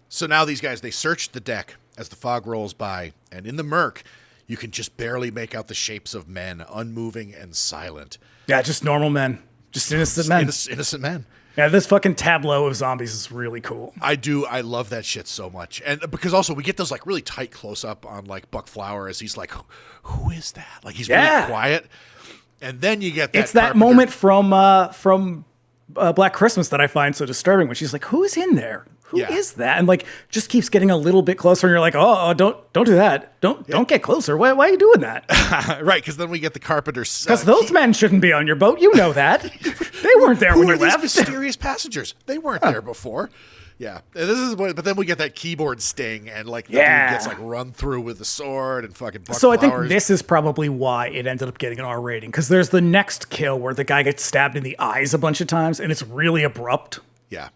So now these guys, they search the deck as the fog rolls by, and in the murk, you can just barely make out the shapes of men, unmoving and silent. Yeah, just normal men, just innocent men. Innocent men. Yeah, this fucking tableau of zombies is really cool. I love that shit so much. And because also we get those like really tight close up on like Buck Flower as he's like, who is that? Like, he's really quiet. And then you get that. It's that moment from Black Christmas that I find so disturbing, when she's like, who is in there? Who is that? And like, just keeps getting a little bit closer, and you're like, oh, don't do that. Don't get closer. Why are you doing that? Right, because then we get the Carpenter's. Because those men shouldn't be on your boat. You know that. They weren't there when you left. These mysterious passengers? They weren't there before. Yeah, and but then we get that keyboard sting, and like the dude gets like run through with the sword and fucking. Buck so Flowers. I think this is probably why it ended up getting an R rating, because there's the next kill where the guy gets stabbed in the eyes a bunch of times, and it's really abrupt. Yeah,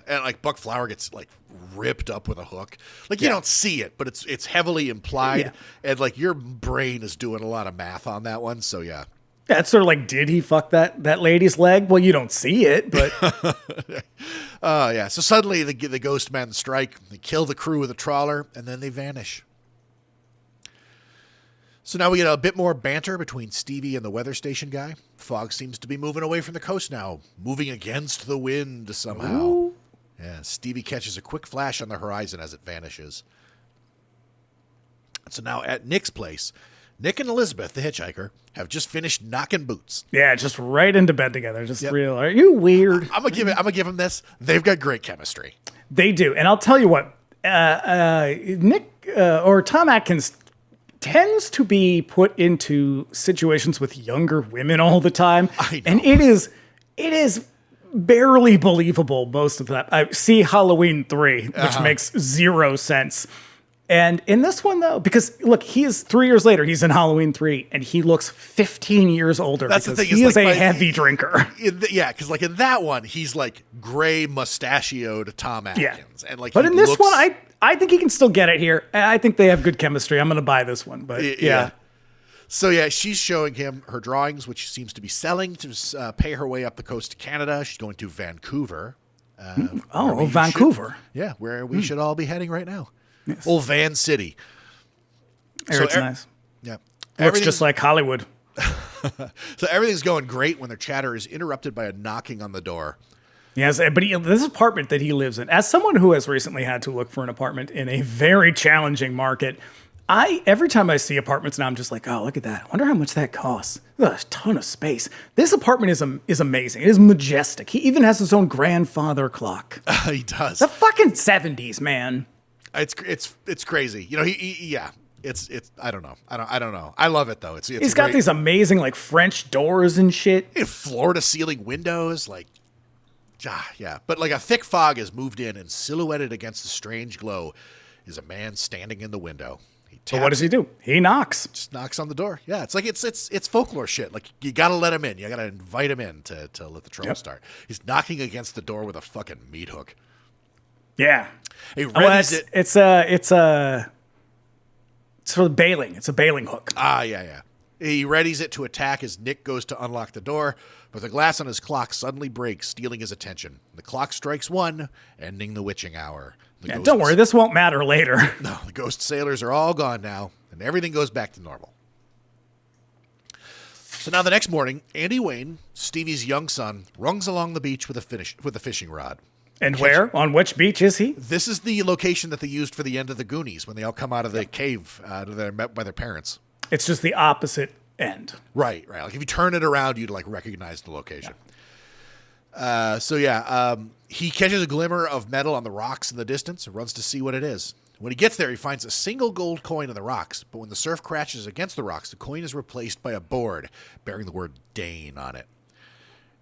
and like Buck Flower gets like ripped up with a hook. Like, you don't see it, but it's heavily implied, and like your brain is doing a lot of math on that one. So yeah. Yeah, it's sort of like, did he fuck that lady's leg? Well, you don't see it, but... So suddenly the ghost men strike, they kill the crew of the trawler, and then they vanish. So now we get a bit more banter between Stevie and the weather station guy. Fog seems to be moving away from the coast now, moving against the wind somehow. Ooh. Yeah, Stevie catches a quick flash on the horizon as it vanishes. So now at Nick's place, Nick and Elizabeth, the hitchhiker, have just finished knocking boots. Yeah, just right into bed together. Just real. Are you weird? I'm gonna give them this. They've got great chemistry. They do, and I'll tell you what. Nick or Tom Atkins tends to be put into situations with younger women all the time, and it is barely believable most of that. I see Halloween 3, which makes zero sense. And in this one, though, because look, he is 3 years later, he's in Halloween 3, and he looks 15 years older. That's the thing. He is a heavy drinker. Because like in that one, he's like gray mustachioed Tom Atkins, and like. But in this one, I think he can still get it here. I think they have good chemistry. I'm going to buy this one, but yeah. So she's showing him her drawings, which she seems to be selling to pay her way up the coast to Canada. She's going to Vancouver. Vancouver. Where we should all be heading right now. Yes. Old Van City. It's nice. Yeah. Looks just like Hollywood. So everything's going great when their chatter is interrupted by a knocking on the door. Yes, but this apartment that he lives in, as someone who has recently had to look for an apartment in a very challenging market, every time I see apartments now, I'm just like, oh, look at that. I wonder how much that costs. There's a ton of space. This apartment is amazing. It is majestic. He even has his own grandfather clock. He does. The fucking 70s, man. It's crazy. You know, It's I don't know. I don't know. I love it though. He's got these amazing like French doors and shit. Floor to ceiling windows, like yeah. But like a thick fog has moved in, and silhouetted against the strange glow is a man standing in the window. So what does he do? He knocks. Just knocks on the door. Yeah, it's like it's folklore shit. Like you gotta let him in. You gotta invite him in to let the trouble start. He's knocking against the door with a fucking meat hook. Yeah. It's for the bailing. It's a bailing hook. Yeah. He readies it to attack as Nick goes to unlock the door, but the glass on his clock suddenly breaks, stealing his attention. The clock strikes 1, ending the witching hour. Don't worry, this won't matter later. No, the ghost sailors are all gone now, and everything goes back to normal. So now the next morning, Andy Wayne, Stevie's young son, runs along the beach with a fishing rod. And where? On which beach is he? This is the location that they used for the end of the Goonies when they all come out of the cave they're met by their parents. It's just the opposite end. Right. Like if you turn it around, you'd like recognize the location. He catches a glimmer of metal on the rocks in the distance and runs to see what it is. When he gets there, he finds a single gold coin in the rocks, but when the surf crashes against the rocks, the coin is replaced by a board bearing the word Dane on it.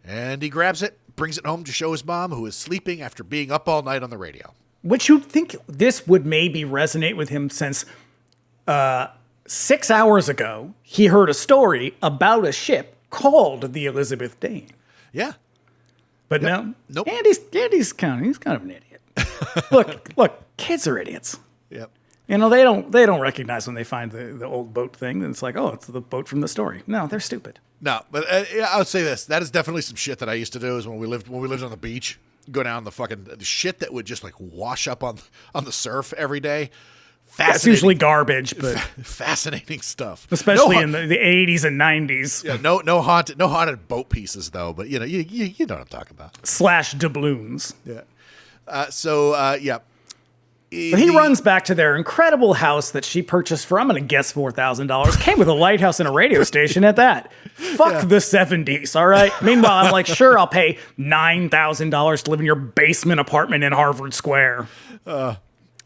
And he grabs it, brings it home to show his mom, who is sleeping after being up all night on the radio. Which you'd think this would maybe resonate with him since 6 hours ago, he heard a story about a ship called the Elizabeth Dane. Yeah. But Nope. Andy's kind of an idiot. Look, kids are idiots. Yep. You know, they don't recognize when they find the old boat thing, and it's like, oh, it's the boat from the story. No, they're stupid. No, but I would say this. That is definitely some shit that I used to do is when we lived on the beach, go down the shit that would just like wash up on the surf every day. It's usually garbage, but fascinating stuff. Especially in the 80s and 90s. Yeah, no haunted boat pieces though, but you know what I'm talking about. / doubloons. Yeah. He runs back to their incredible house that she purchased for, I'm going to guess, $4,000. Came with a lighthouse and a radio station at that. Fuck the 70s, all right? Meanwhile, I'm like, sure, I'll pay $9,000 to live in your basement apartment in Harvard Square.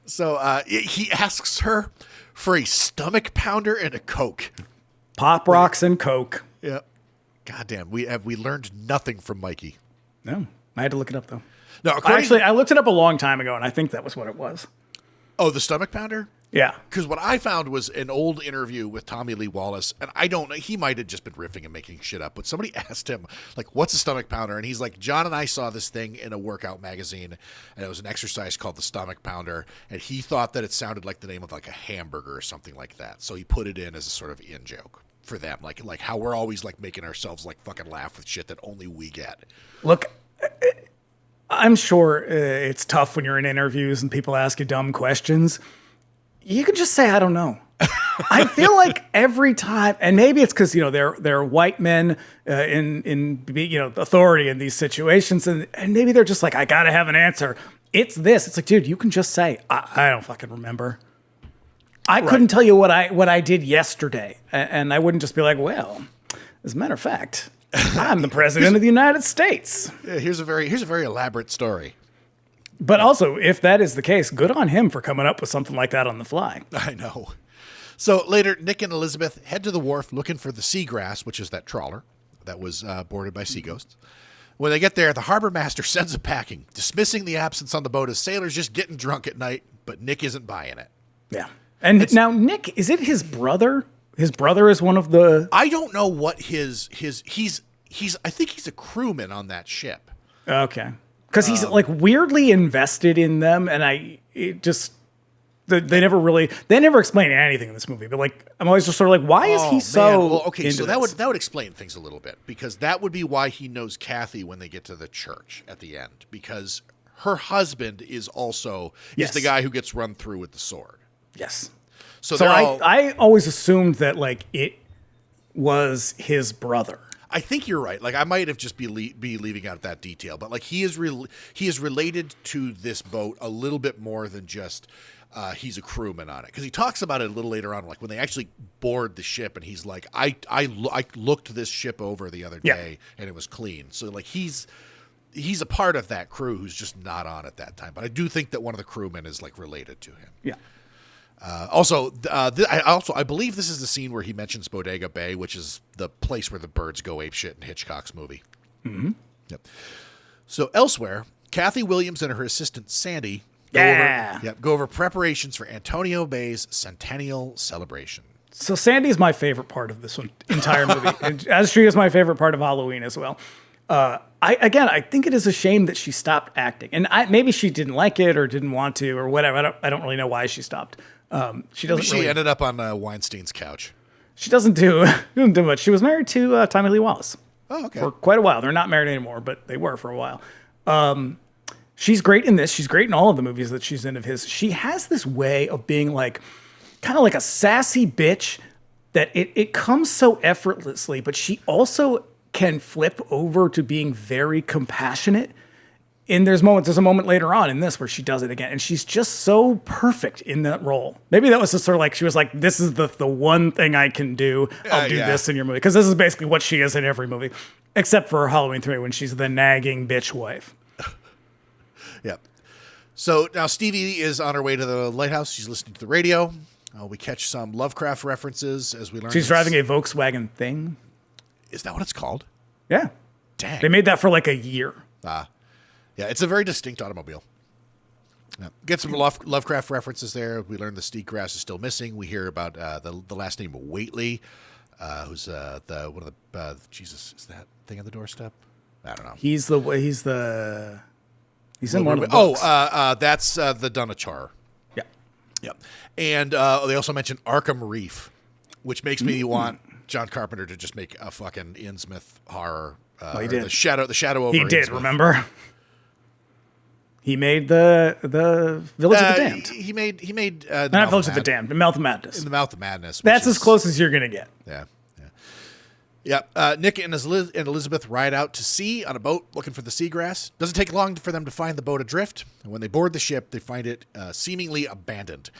So he asks her for a stomach pounder and a Coke. Pop rocks and Coke. Yep. Goddamn, we learned nothing from Mikey. No, I had to look it up, though. No, I looked it up a long time ago, and I think that was what it was. Oh, the stomach pounder? Yeah. Because what I found was an old interview with Tommy Lee Wallace, and I don't know, he might have just been riffing and making shit up, but somebody asked him, like, what's a stomach pounder? And he's like, John and I saw this thing in a workout magazine, and it was an exercise called the stomach pounder, and he thought that it sounded like the name of like a hamburger or something like that. So he put it in as a sort of in-joke for them, like how we're always like making ourselves like fucking laugh with shit that only we get. Look, I'm sure it's tough when you're in interviews and people ask you dumb questions. You can just say, I don't know. I feel like every time, and maybe it's because, they're white men in authority in these situations, and maybe they're just like, I gotta have an answer. It's this. It's like, dude, you can just say, I don't fucking remember. I couldn't tell you what I did yesterday, and I wouldn't just be like, well, as a matter of fact, I'm the president of the United States. Yeah, here's a very elaborate story. But also, if that is the case, good on him for coming up with something like that on the fly. I know. So later, Nick and Elizabeth head to the wharf looking for the seagrass, which is that trawler that was boarded by sea ghosts. When they get there, the harbor master sends them packing, dismissing the absence on the boat as sailors just getting drunk at night, but Nick isn't buying it. Yeah. And now, Nick, is it his brother? His brother is one of the... I don't know what he's I think he's a crewman on that ship. Okay. Because he's like weirdly invested in them, and they never explain anything in this movie. But like, I'm always just sort of like, why is he so? Well, okay, so that this? would explain things a little bit, because that would be why he knows Kathy when they get to the church at the end, because her husband is also is the guy who gets run through with the sword. Yes. So I always assumed that like it was his brother. I think you're right. Like I might have just be leaving out that detail, but like he is related to this boat a little bit more than just he's a crewman on it, because he talks about it a little later on, like when they actually board the ship, and he's like, I looked this ship over the other day and it was clean. So like he's a part of that crew who's just not on at that time. But I do think that one of the crewmen is like related to him. Yeah. I believe this is the scene where he mentions Bodega Bay, which is the place where the birds go apeshit in Hitchcock's movie. Mm-hmm. Yep. So elsewhere, Kathy Williams and her assistant Sandy go over preparations for Antonio Bay's centennial celebration. So Sandy is my favorite part of this entire movie, and as she is my favorite part of Halloween as well. I think it is a shame that she stopped acting, and maybe she didn't like it or didn't want to or whatever. I don't really know why she stopped. She ended up on Weinstein's couch. She doesn't do much. She was married to Tommy Lee Wallace. Oh, okay. For quite a while. They're not married anymore, but they were for a while. She's great in this. She's great in all of the movies that she's in of his. She has this way of being like, kind of like a sassy bitch that it comes so effortlessly, but she also can flip over to being very compassionate. And there's a moment later on in this where she does it again, and she's just so perfect in that role. Maybe that was just sort of like, she was like, this is the one thing I can do. I'll do this in your movie. Because this is basically what she is in every movie, except for Halloween 3 when she's the nagging bitch wife. Yep. So now Stevie is on her way to the lighthouse. She's listening to the radio. We catch some Lovecraft references as we learn. She's driving a Volkswagen Thing. Is that what it's called? Yeah. Dang. They made that for like a year. Yeah, it's a very distinct automobile. Yeah. Get some Lovecraft references there. We learn the Steakgrass is still missing. We hear about the last name of Waitley, who's one of the Jesus, is that thing on the doorstep? I don't know. He's in one of the books. That's the Dunachar. Yeah. Yep. And they also mentioned Arkham Reef, which makes me want John Carpenter to just make a fucking Innsmouth horror. He did. The shadow over He did, Innsmouth. Remember? He made the Village of the Damned. He made not Village of the Damned, the Mouth of Madness. In the Mouth of Madness. That's as close as you're gonna get. Yeah. Nick and Elizabeth ride out to sea on a boat looking for the seagrass. Doesn't take long for them to find the boat adrift. And when they board the ship, they find it seemingly abandoned.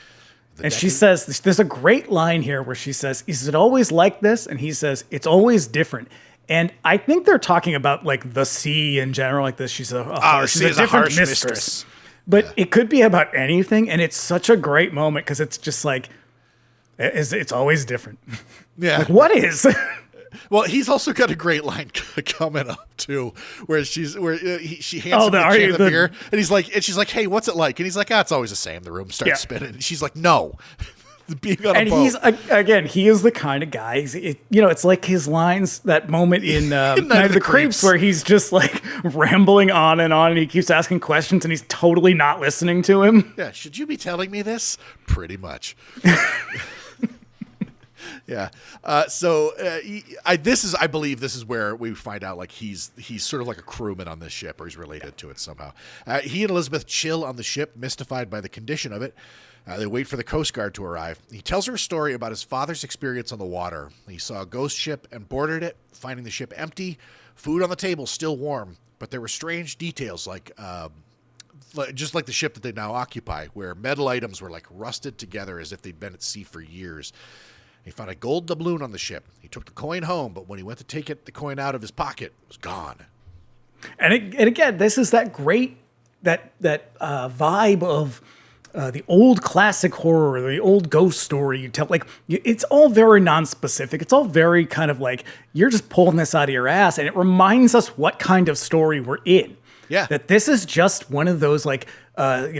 And she says, there's a great line here where she says, "Is it always like this?" And he says, "It's always different." And I think they're talking about like the sea in general, like this. She's a different mistress. But it could be about anything, and it's such a great moment because it's just like, it's always different. Yeah. Like, what is? Well, he's also got a great line coming up too, where she hands him the beer, and she's like, "Hey, what's it like?" And he's like, "It's always the same." The room starts spinning. And she's like, "No." Being on a boat. He is the kind of guy. It's like his lines, that moment in Night of the Creeps, where he's just like rambling on, and he keeps asking questions, and he's totally not listening to him. Yeah, should you be telling me this? Pretty much. Yeah. I believe this is where we find out like he's sort of like a crewman on this ship, or he's related to it somehow. He and Elizabeth chill on the ship, mystified by the condition of it. They wait for the Coast Guard to arrive. He tells her a story about his father's experience on the water. He saw a ghost ship and boarded it, finding the ship empty, food on the table still warm, but there were strange details like just like the ship that they now occupy, where metal items were like rusted together as if they'd been at sea for years. He found a gold doubloon on the ship. He took the coin home, but when he went to take the coin out of his pocket, it was gone. And again, this is that great vibe of the old classic horror, the old ghost story you tell. Like, it's all very non-specific. It's all very kind of like, you're just pulling this out of your ass, and it reminds us what kind of story we're in. Yeah. That this is just one of those like,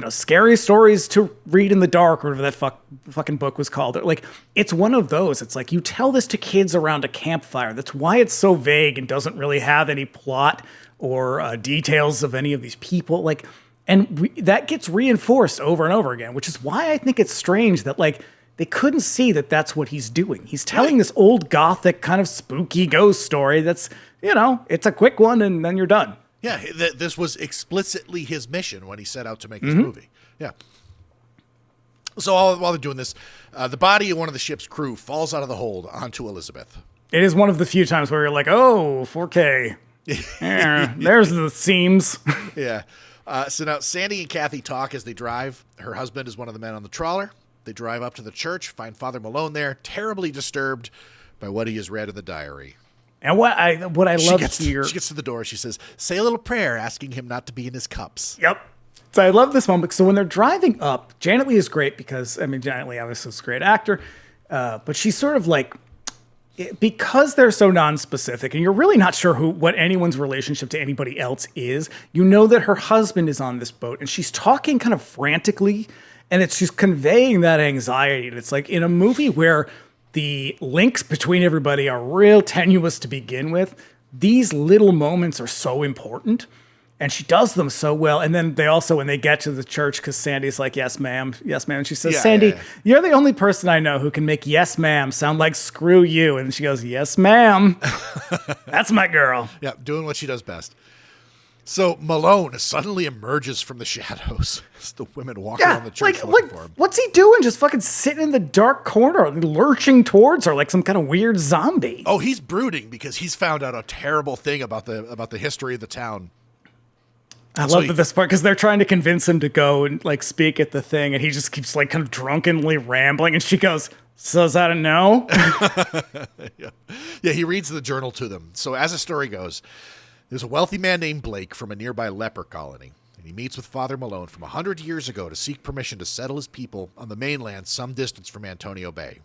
scary stories to read in the dark, or whatever that fucking book was called. Like, it's one of those. It's like, you tell this to kids around a campfire. That's why it's so vague and doesn't really have any plot or details of any of these people. Like, and that gets reinforced over and over again, which is why I think it's strange that like they couldn't see that that's what he's doing. He's telling this old gothic kind of spooky ghost story that's, it's a quick one and then you're done. Yeah, this was explicitly his mission when he set out to make this movie. Yeah. So while they're doing this, the body of one of the ship's crew falls out of the hold onto Elizabeth. It is one of the few times where you're like, oh, 4K. There's the seams. Yeah. So now Sandy and Kathy talk as they drive. Her husband is one of the men on the trawler. They drive up to the church, find Father Malone there, terribly disturbed by what he has read in the diary. And what I love here... She gets to the door. She says, say a little prayer asking him not to be in his cups. Yep. So I love this moment. So when they're driving up, Janet Leigh is great because, I mean, Janet Leigh obviously is a great actor. But she's sort of like... Because they're so non-specific and you're really not sure what anyone's relationship to anybody else is, you know that her husband is on this boat and she's talking kind of frantically and she's conveying that anxiety. And it's like in a movie where the links between everybody are real tenuous to begin with, these little moments are so important. And she does them so well. And then they also, when they get to the church, because Sandy's like, yes, ma'am. Yes, ma'am. And she says, Sandy, you're the only person I know who can make yes, ma'am sound like screw you. And she goes, yes, ma'am. That's my girl. Yeah, doing what she does best. So Malone suddenly emerges from the shadows as the women walk around the church looking for him. What's he doing? Just fucking sitting in the dark corner, lurching towards her like some kind of weird zombie. Oh, he's brooding because he's found out a terrible thing about the history of the town. I love this part because they're trying to convince him to go and like speak at the thing, and he just keeps like kind of drunkenly rambling, and she goes, "So is that a no?" Yeah, he reads the journal to them. So as the story goes, there's a wealthy man named Blake from a nearby leper colony, and he meets with Father Malone from 100 years ago to seek permission to settle his people on the mainland some distance from Antonio Bay.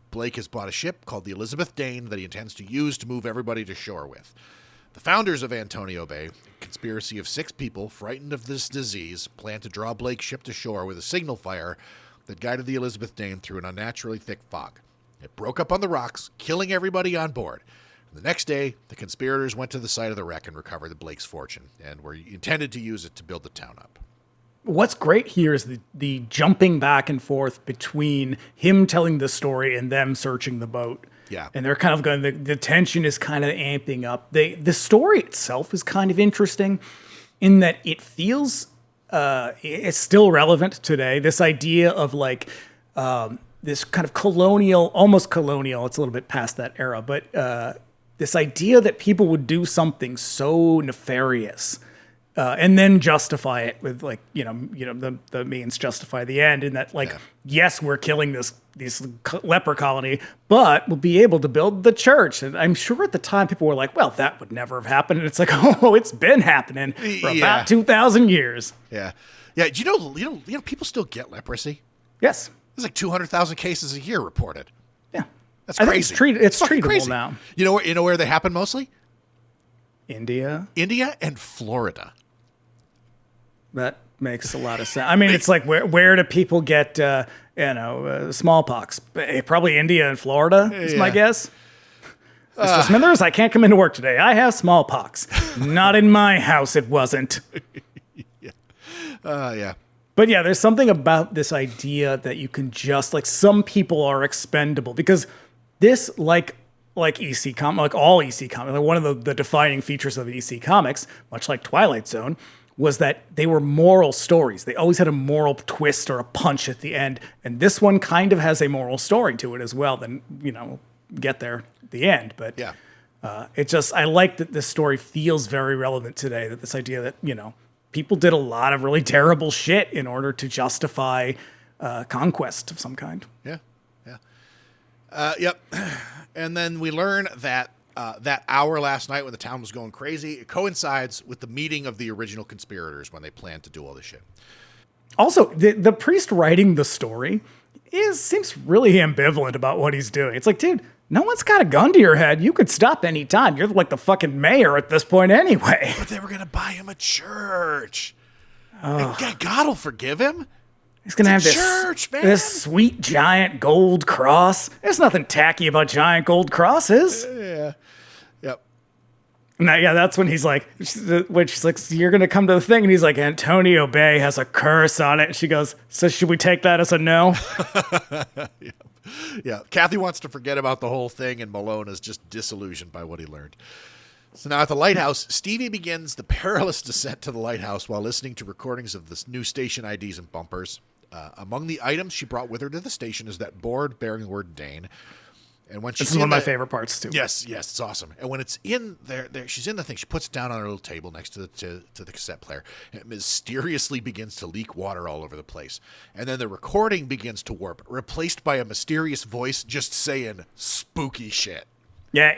Blake has bought a ship called the Elizabeth Dane that he intends to use to move everybody to shore with. The founders of Antonio Bay, a conspiracy of 6 people frightened of this disease, planned to draw Blake's ship to shore with a signal fire that guided the Elizabeth Dane through an unnaturally thick fog. It broke up on the rocks, killing everybody on board. The next day, the conspirators went to the site of the wreck and recovered the Blake's fortune, and were intended to use it to build the town up. What's great here is the jumping back and forth between him telling the story and them searching the boat. Yeah. And they're kind of going, the tension is kind of amping up. The story itself is kind of interesting in that it feels, it's still relevant today. This idea of like, this kind of colonial, almost colonial, it's a little bit past that era, but this idea that people would do something so nefarious and then justify it with like, the means justify the end, and that like, yes, we're killing this leper colony, but we'll be able to build the church. And I'm sure at the time people were like, well, that would never have happened. And it's like, oh, it's been happening for about 2,000 years. Yeah. Yeah. Do you know, people still get leprosy? Yes. There's like 200,000 cases a year reported. Yeah. That's crazy. It's treatable crazy. now. You know where they happen mostly? India and Florida. That makes a lot of sense. I mean, it's like, where do people get, smallpox? Probably India and Florida is my guess. Mr. Smithers, I can't come into work today. I have smallpox. Not in my house, it wasn't. Yeah. But yeah, there's something about this idea that you can just, like, some people are expendable. Because this, like EC Comics, like all EC Comics, like one of the defining features of EC Comics, much like Twilight Zone, was that they were moral stories. They always had a moral twist or a punch at the end. And this one kind of has a moral story to it as well. Then, get there at the end. But yeah, I like that this story feels very relevant today. That this idea that, people did a lot of really terrible shit in order to justify conquest of some kind. Yeah. Yep. And then we learn that that hour last night when the town was going crazy, it coincides with the meeting of the original conspirators when they planned to do all this shit. Also, the priest writing the story seems really ambivalent about what he's doing. It's like, dude, no one's got a gun to your head. You could stop any time. You're like the fucking mayor at this point anyway. But they were going to buy him a church. Oh. God will forgive him. He's going to have this sweet giant gold cross. There's nothing tacky about giant gold crosses. Yeah. Yep. Now, yeah, that's when he's like, when she's like, so you're going to come to the thing. And he's like, Antonio Bay has a curse on it. And she goes, so should we take that as a no? Yeah. Kathy wants to forget about the whole thing, and Malone is just disillusioned by what he learned. So now at the lighthouse, Stevie begins the perilous descent to the lighthouse while listening to recordings of the new station IDs and bumpers. Among the items she brought with her to the station is that board bearing the word Dane. And when this is one of my favorite parts too. Yes, it's awesome. And when it's in there, she's in the thing. She puts it down on her little table next to the cassette player. And it mysteriously begins to leak water all over the place. And then the recording begins to warp, replaced by a mysterious voice just saying spooky shit. Yeah,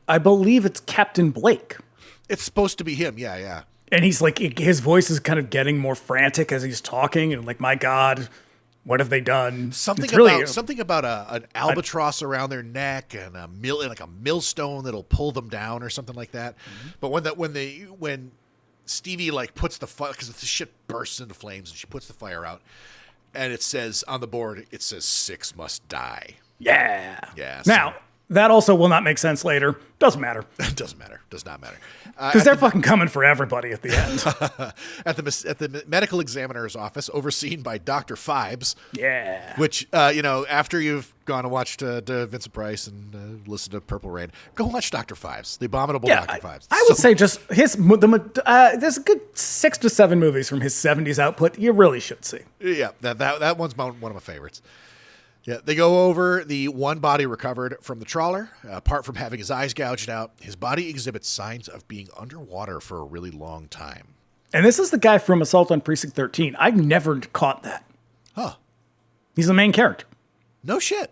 I believe it's Captain Blake. It's supposed to be him. Yeah. And he's like, his voice is kind of getting more frantic as he's talking, and like, my God, what have they done? Something about an albatross around their neck and a millstone that'll pull them down or something like that. Mm-hmm. But when Stevie like puts the fire, because the shit bursts into flames and she puts the fire out, and it says on the board, it says 6 must die. Yeah. Yeah. Now, that also will not make sense later. Doesn't matter. Does not matter. Because they're fucking coming for everybody at the end. At the medical examiner's office, overseen by Dr. Fibes. Yeah. Which, after you've gone and watched Vincent Price and listened to Purple Rain, go watch Dr. Fibes, the abominable Dr. Fibes. I would say just there's a good 6 to 7 movies from his 70s output you really should see. Yeah, that one's one of my favorites. Yeah, they go over the one body recovered from the trawler. Apart from having his eyes gouged out, his body exhibits signs of being underwater for a really long time. And this is the guy from Assault on Precinct 13. I never caught that. Huh. He's the main character. No shit.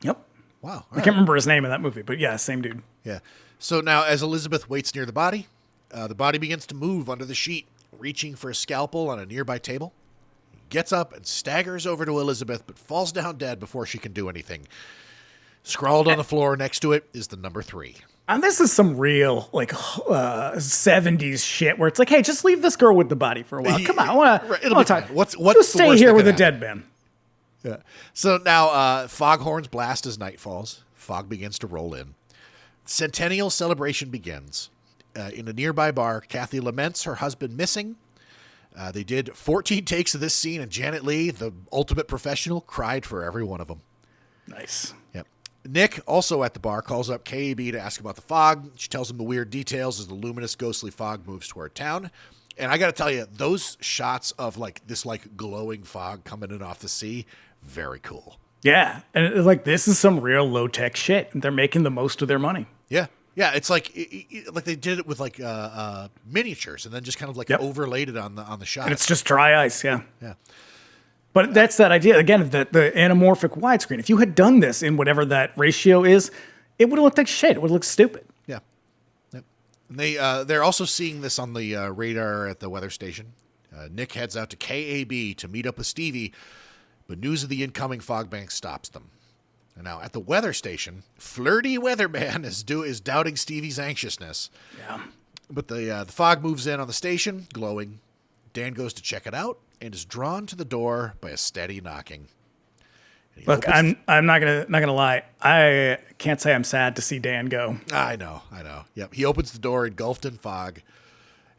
Yep. Wow. I can't remember his name in that movie, but yeah, same dude. Yeah. So now as Elizabeth waits near the body begins to move under the sheet, reaching for a scalpel on a nearby table. Gets up and staggers over to Elizabeth, but falls down dead before she can do anything. Scrawled on the floor next to it is the number 3. And this is some real, 70s shit where it's like, hey, just leave this girl with the body for a while. Come on, I want to talk. What's just stay here with a dead man. Yeah. So now foghorns blast as night falls. Fog begins to roll in. Centennial celebration begins. In a nearby bar, Kathy laments her husband missing. They did 14 takes of this scene, and Janet Leigh, the ultimate professional, cried for every one of them. Nice. Yep. Nick, also at the bar, calls up KAB to ask about the fog. She tells him the weird details as the luminous, ghostly fog moves toward town. And I got to tell you, those shots of this glowing fog coming in off the sea, very cool. Yeah, and this is some real low-tech shit. They're making the most of their money. Yeah. Yeah, it's like they did it with miniatures and then just kind of overlaid it on the shot. And it's just dry ice, yeah. Yeah. But that's that idea, again, the anamorphic widescreen. If you had done this in whatever that ratio is, it would have looked like shit. It would look stupid. Yeah. Yep. And they're also seeing this on the radar at the weather station. Nick heads out to KAB to meet up with Stevie, but news of the incoming fog bank stops them. Now, at the weather station, flirty weatherman is doubting Stevie's anxiousness. Yeah. But the fog moves in on the station, glowing. Dan goes to check it out and is drawn to the door by a steady knocking. Look, I'm not gonna lie. I can't say I'm sad to see Dan go. I know. Yep. He opens the door engulfed in fog.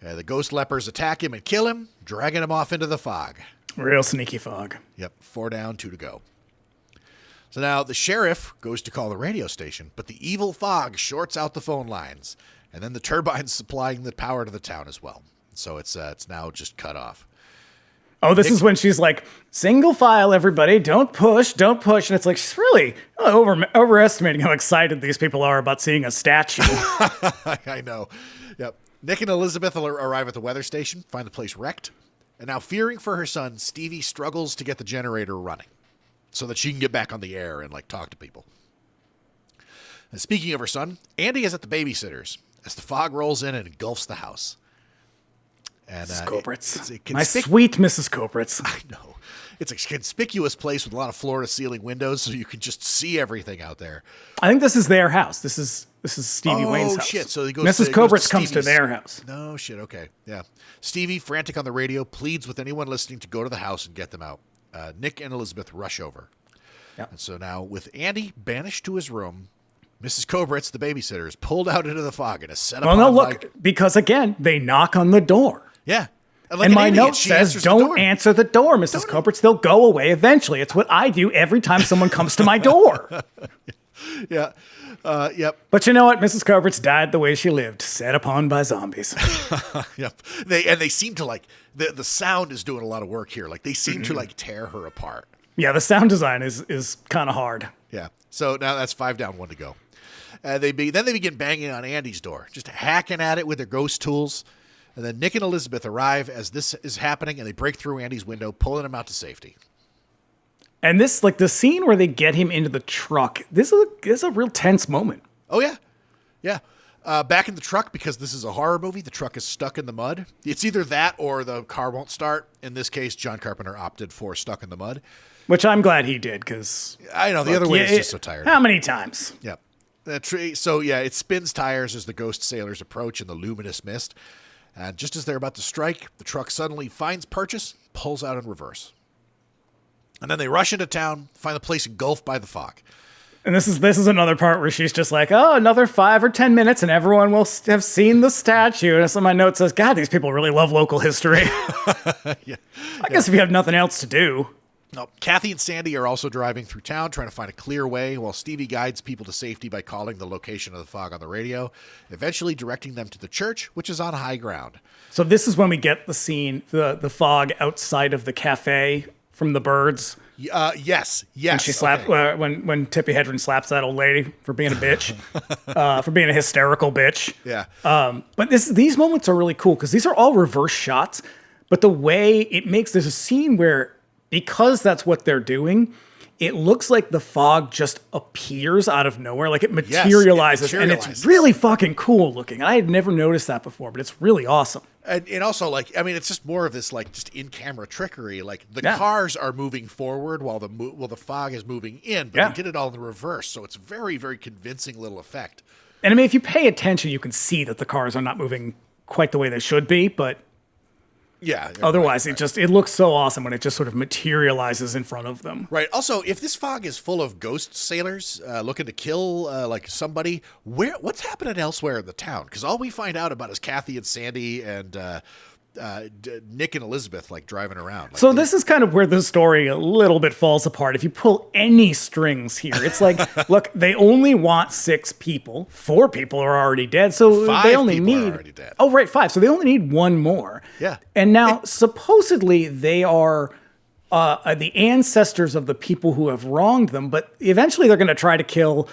The ghost lepers attack him and kill him, dragging him off into the fog. Real sneaky fog. Yep. 4 down, 2 to go. So now the sheriff goes to call the radio station, but the evil fog shorts out the phone lines, and then the turbines supplying the power to the town as well. So it's now just cut off. Oh, this is when she's like, single file, everybody, don't push. And it's like, she's really overestimating how excited these people are about seeing a statue. I know. Yep. Nick and Elizabeth arrive at the weather station, find the place wrecked, and now fearing for her son, Stevie struggles to get the generator running so that she can get back on the air and talk to people. And speaking of her son, Andy is at the babysitter's as the fog rolls in and engulfs the house. And Mrs. Kopritz. My sweet Mrs. Kopritz. I know. It's a conspicuous place with a lot of floor-to-ceiling windows, so you can just see everything out there. I think this is their house. This is Stevie Wayne's house. Oh, shit. So he goes Mrs. Kopritz comes to their house. No, shit. Okay. Yeah. Stevie, frantic on the radio, pleads with anyone listening to go to the house and get them out. Nick and Elizabeth rush over. Yep. And so now, with Andy banished to his room, Mrs. Kopritz, the babysitter, is pulled out into the fog and is set up. Well, no, look, because again, they knock on the door. Yeah. And my note says, don't answer the door, Mrs. Kopritz. They'll go away eventually. It's what I do every time someone comes to my door. Yeah. Yep. But you know what? Mrs. Culbert's died the way she lived, set upon by zombies. Yep. They seem to like the sound is doing a lot of work here. Like they seem to like tear her apart. Yeah, the sound design is kind of hard. Yeah. So now that's 5 down, 1 to go. Then they begin banging on Andy's door, just hacking at it with their ghost tools. And then Nick and Elizabeth arrive as this is happening, and they break through Andy's window, pulling him out to safety. And this, like the scene where they get him into the truck, this is a real tense moment. Oh, yeah. Yeah. Back in the truck, because this is a horror movie, the truck is stuck in the mud. It's either that or the car won't start. In this case, John Carpenter opted for stuck in the mud. Which I'm glad he did, because... I know, the other way is just so tired. How many times? Yep. So, yeah, it spins tires as the ghost sailors approach in the luminous mist. And just as they're about to strike, the truck suddenly finds purchase, pulls out in reverse. And then they rush into town, find the place engulfed by the fog. And this is another part where she's just like, oh, another 5 or 10 minutes and everyone will have seen the statue. And so my note says, God, these people really love local history. Yeah. I guess if you have nothing else to do. No, Kathy and Sandy are also driving through town, trying to find a clear way, while Stevie guides people to safety by calling the location of the fog on the radio, eventually directing them to the church, which is on high ground. So this is when we get the scene, the fog outside of the cafe from the birds. Yes. When she slapped, when Tippi Hedren slaps that old lady for being a bitch, for being a hysterical bitch. Yeah. But these moments are really cool because these are all reverse shots. But the way it makes, there's a scene where, because that's what they're doing, it looks like the fog just appears out of nowhere. Like it materializes, and it's really fucking cool looking. I had never noticed that before, but it's really awesome. And also, like, I mean, it's just more of this, like, just in-camera trickery. Like, the cars are moving forward while the fog is moving in, but they did it all in the reverse, so it's very, very convincing little effect. And I mean, if you pay attention, you can see that the cars are not moving quite the way they should be, but yeah. Otherwise, it looks so awesome when it just sort of materializes in front of them. Right. Also, if this fog is full of ghost sailors looking to kill like somebody, what's happening elsewhere in the town? Because all we find out about is Kathy and Sandy and Nick and Elizabeth like driving around. Like, so this is kind of where the story a little bit falls apart. If you pull any strings here, it's like, look, they only want 6 people. 4 people are already dead, so 5 they only people need. Are already dead. Oh, right, 5. So they only need 1 more. Yeah. And now supposedly they are the ancestors of the people who have wronged them, but eventually they're going to try to kill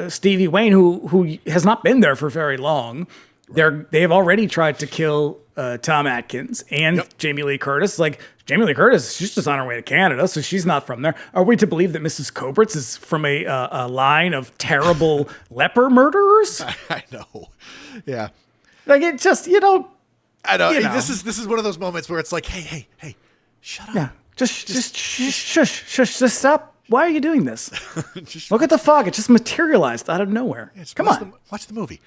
Stevie Wayne, who has not been there for very long. They have already tried to kill Tom Atkins and Jamie Lee Curtis. Like, Jamie Lee Curtis, she's just on her way to Canada, so she's not from there. Are we to believe that Mrs. Coberts is from a line of terrible leper murderers? I know. Yeah. Like, it just, I know. This is one of those moments where it's like, hey, shut up. Yeah. Just shush, just stop. Why are you doing this? Look at the fog. It just materialized out of nowhere. Yeah, Come on. Watch the movie.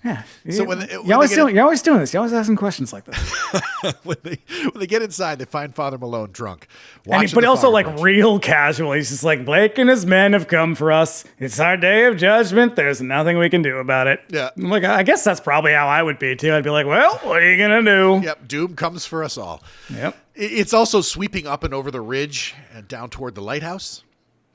Yeah. So you're always doing this. You're always asking questions like this. when they get inside, they find Father Malone drunk. But also like real casual. He's just like, Blake and his men have come for us. It's our day of judgment. There's nothing we can do about it. Yeah. I'm like, I guess that's probably how I would be too. I'd be like, well, what are you going to do? Yep. Doom comes for us all. Yep. It's also sweeping up and over the ridge and down toward the lighthouse.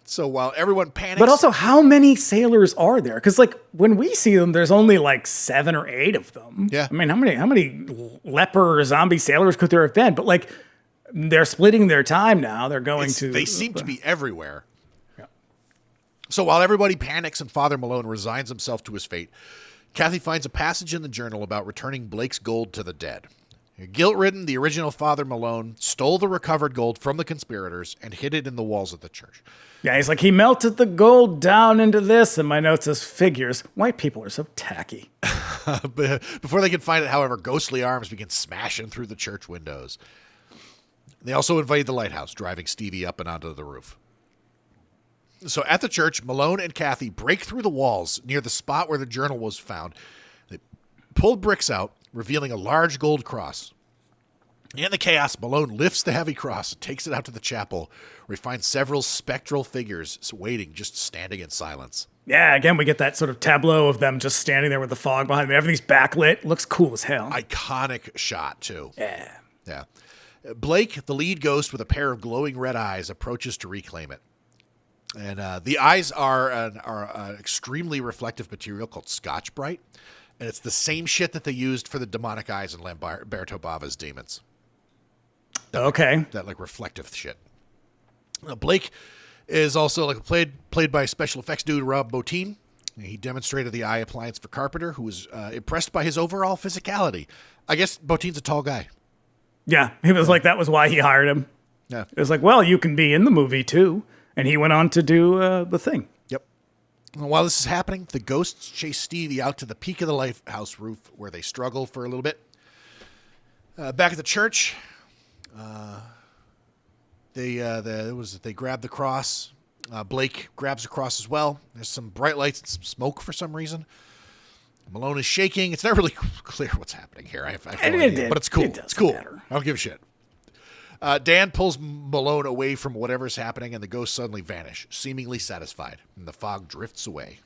So while everyone panics... But also, how many sailors are there? Because, like, when we see them, there's only, like, 7 or 8 of them. Yeah. I mean, how many leper or zombie sailors could there have been? But, like, they're splitting their time now. They're going to... They seem to be everywhere. Yeah. So while everybody panics and Father Malone resigns himself to his fate, Kathy finds a passage in the journal about returning Blake's gold to the dead. Guilt-ridden, the original Father Malone stole the recovered gold from the conspirators and hid it in the walls of the church. Yeah, he's like, he melted the gold down into this, and my note says figures. White people are so tacky. Before they can find it, however, ghostly arms begin smashing through the church windows. They also invade the lighthouse, driving Stevie up and onto the roof. So at the church, Malone and Kathy break through the walls near the spot where the journal was found. They pulled bricks out, revealing a large gold cross. In the chaos, Malone lifts the heavy cross and takes it out to the chapel, where he finds several spectral figures waiting, just standing in silence. Yeah, again, we get that sort of tableau of them just standing there with the fog behind them. Everything's backlit. Looks cool as hell. Iconic shot, too. Yeah. Blake, the lead ghost with a pair of glowing red eyes, approaches to reclaim it. And the eyes are an extremely reflective material called Scotch Brite. And it's the same shit that they used for the demonic eyes in Lamberto Bava's Demons. That like reflective shit. Now, Blake is also like played by special effects dude Rob Bottin. He demonstrated the eye appliance for Carpenter, who was impressed by his overall physicality. I guess Bottin's a tall guy. Yeah, he was like, that was why he hired him. Yeah. It was like, well, you can be in the movie too. And he went on to do The Thing. Yep. And while this is happening, the ghosts chase Stevie out to the peak of the lighthouse roof where they struggle for a little bit. Back at the church, they grab the cross. Blake grabs the cross as well. There's some bright lights and some smoke for some reason. Malone is shaking. It's not really clear what's happening here. I have no idea, but it's cool. It's cool. Matter. I don't give a shit. Dan pulls Malone away from whatever's happening, and the ghosts suddenly vanish, seemingly satisfied, and the fog drifts away.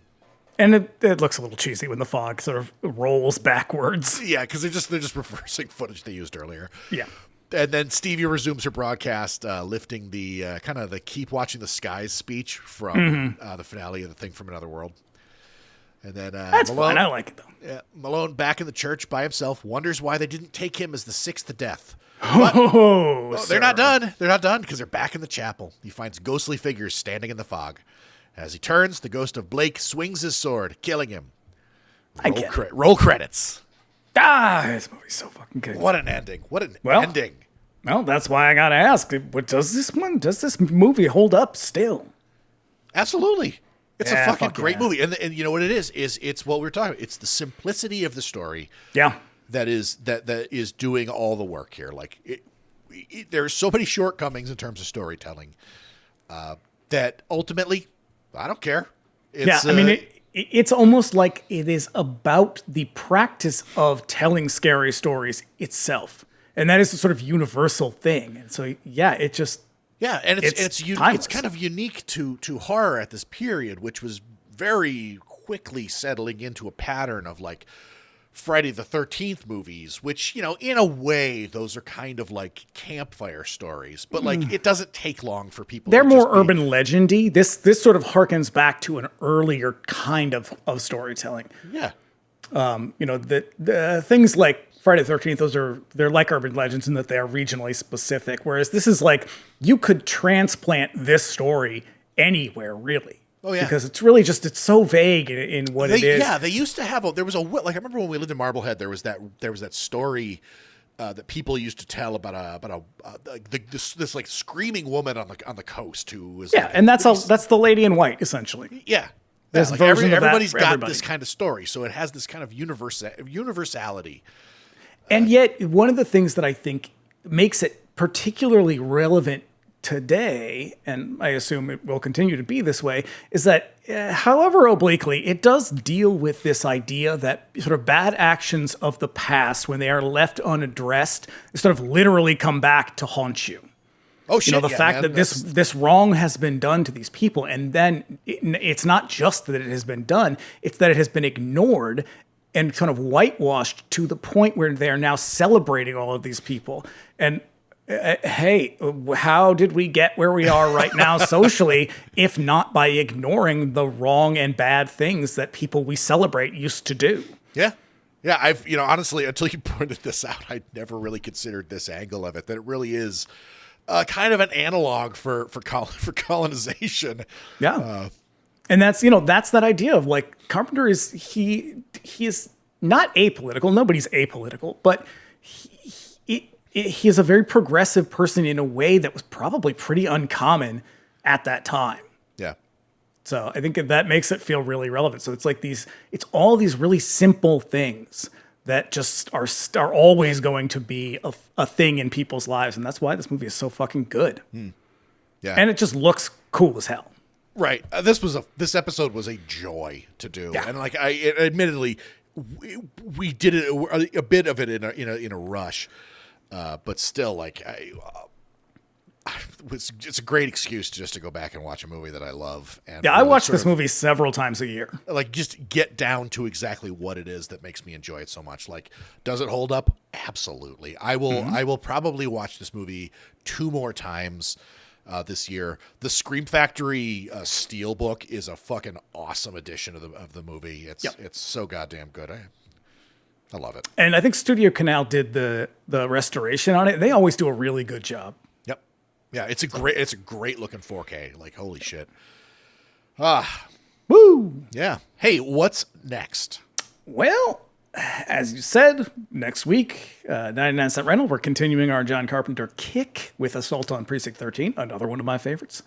And it looks a little cheesy when the fog sort of rolls backwards. Yeah, because they're just reversing footage they used earlier. Yeah. And then Stevie resumes her broadcast, lifting the kind of the keep watching the skies speech from the finale of The Thing from Another World. And then that's Malone, fine. I like it though. Yeah, Malone back in the church by himself wonders why they didn't take him as the sixth death. But, they're not done. They're not done because they're back in the chapel. He finds ghostly figures standing in the fog. As he turns, the ghost of Blake swings his sword, killing him. Roll credits. This movie's so fucking good. What an ending. What an ending. Well, that's why I gotta ask. Does this movie hold up still? Absolutely. It's a fucking great movie. And you know what it is it's what we're talking about. It's the simplicity of the story. Yeah. That is doing all the work here. Like there's so many shortcomings in terms of storytelling that ultimately I don't care. I mean, it's almost like it is about the practice of telling scary stories itself, and that is a sort of universal thing. And so, it just it's kind of unique to horror at this period, which was very quickly settling into a pattern of like Friday the 13th movies, which, in a way, those are kind of like campfire stories, but like it doesn't take long for people. They're more urban legendy. This sort of harkens back to an earlier kind of storytelling. Yeah. The things like Friday the 13th, they're like urban legends in that they are regionally specific. Whereas this is like, you could transplant this story anywhere, really. Oh, yeah. Because it's really it's so vague in what it is. Yeah, they used to have I remember when we lived in Marblehead, there was that story that people used to tell about this like screaming woman on the coast who was and that's the lady in white essentially. Yeah. There's like everybody's got this kind of story, so it has this kind of universality. And yet, one of the things that I think makes it particularly relevant today, and I assume it will continue to be this way, is that however obliquely, it does deal with this idea that sort of bad actions of the past, when they are left unaddressed, sort of literally come back to haunt you. Oh, shit, the fact that this wrong has been done to these people, and then it's not just that it has been done, it's that it has been ignored and kind of whitewashed to the point where they're now celebrating all of these people. And hey, how did we get where we are right now socially, if not by ignoring the wrong and bad things that people we celebrate used to do? Yeah. Yeah, I've, honestly, until you pointed this out, I'd never really considered this angle of it, that it really is kind of an analog for colonization. Yeah. And that's that idea of like Carpenter he is not apolitical. Nobody's apolitical, but he is a very progressive person in a way that was probably pretty uncommon at that time. Yeah. So I think that makes it feel really relevant. So it's like it's all these really simple things that just are always going to be a thing in people's lives. And that's why this movie is so fucking good. Yeah. And it just looks cool as hell. Right. This episode was a joy to do. Yeah. And like admittedly, we did it a bit of it in a rush. But still, like, it's a great excuse just to go back and watch a movie that I love. And I watch this movie several times a year. Like, just get down to exactly what it is that makes me enjoy it so much. Like, does it hold up? Absolutely. I will probably watch this movie 2 more times. this year. The Scream Factory Steelbook is a fucking awesome edition of the movie. It's so goddamn good. I love it. And I think Studio Canal did the restoration on it. They always do a really good job. Yep. Yeah, it's a great looking 4K. Like, holy shit. Woo! Yeah. Hey, what's next? Well, as you said, next week, 99-cent rental, we're continuing our John Carpenter kick with Assault on Precinct 13, another one of my favorites.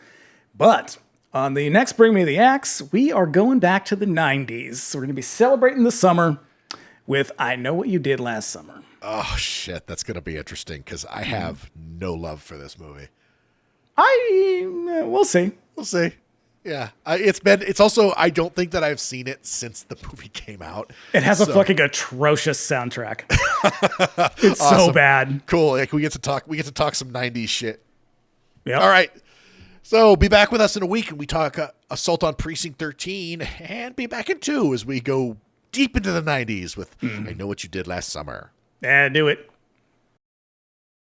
But on the next Bring Me the Axe, we are going back to the 90s. So we're going to be celebrating the summer with I Know What You Did Last Summer. Oh, shit. That's going to be interesting because I have no love for this movie. We'll see. We'll see. Yeah. It's also, I don't think that I've seen it since the movie came out. It has a fucking atrocious soundtrack. It's awesome. So bad. Cool. Like we get to talk some 90s shit. Yeah. All right. So be back with us in a week and we talk Assault on Precinct 13 and be back in 2 as we go deep into the 90s with I Know What You Did Last Summer. Yeah, do it.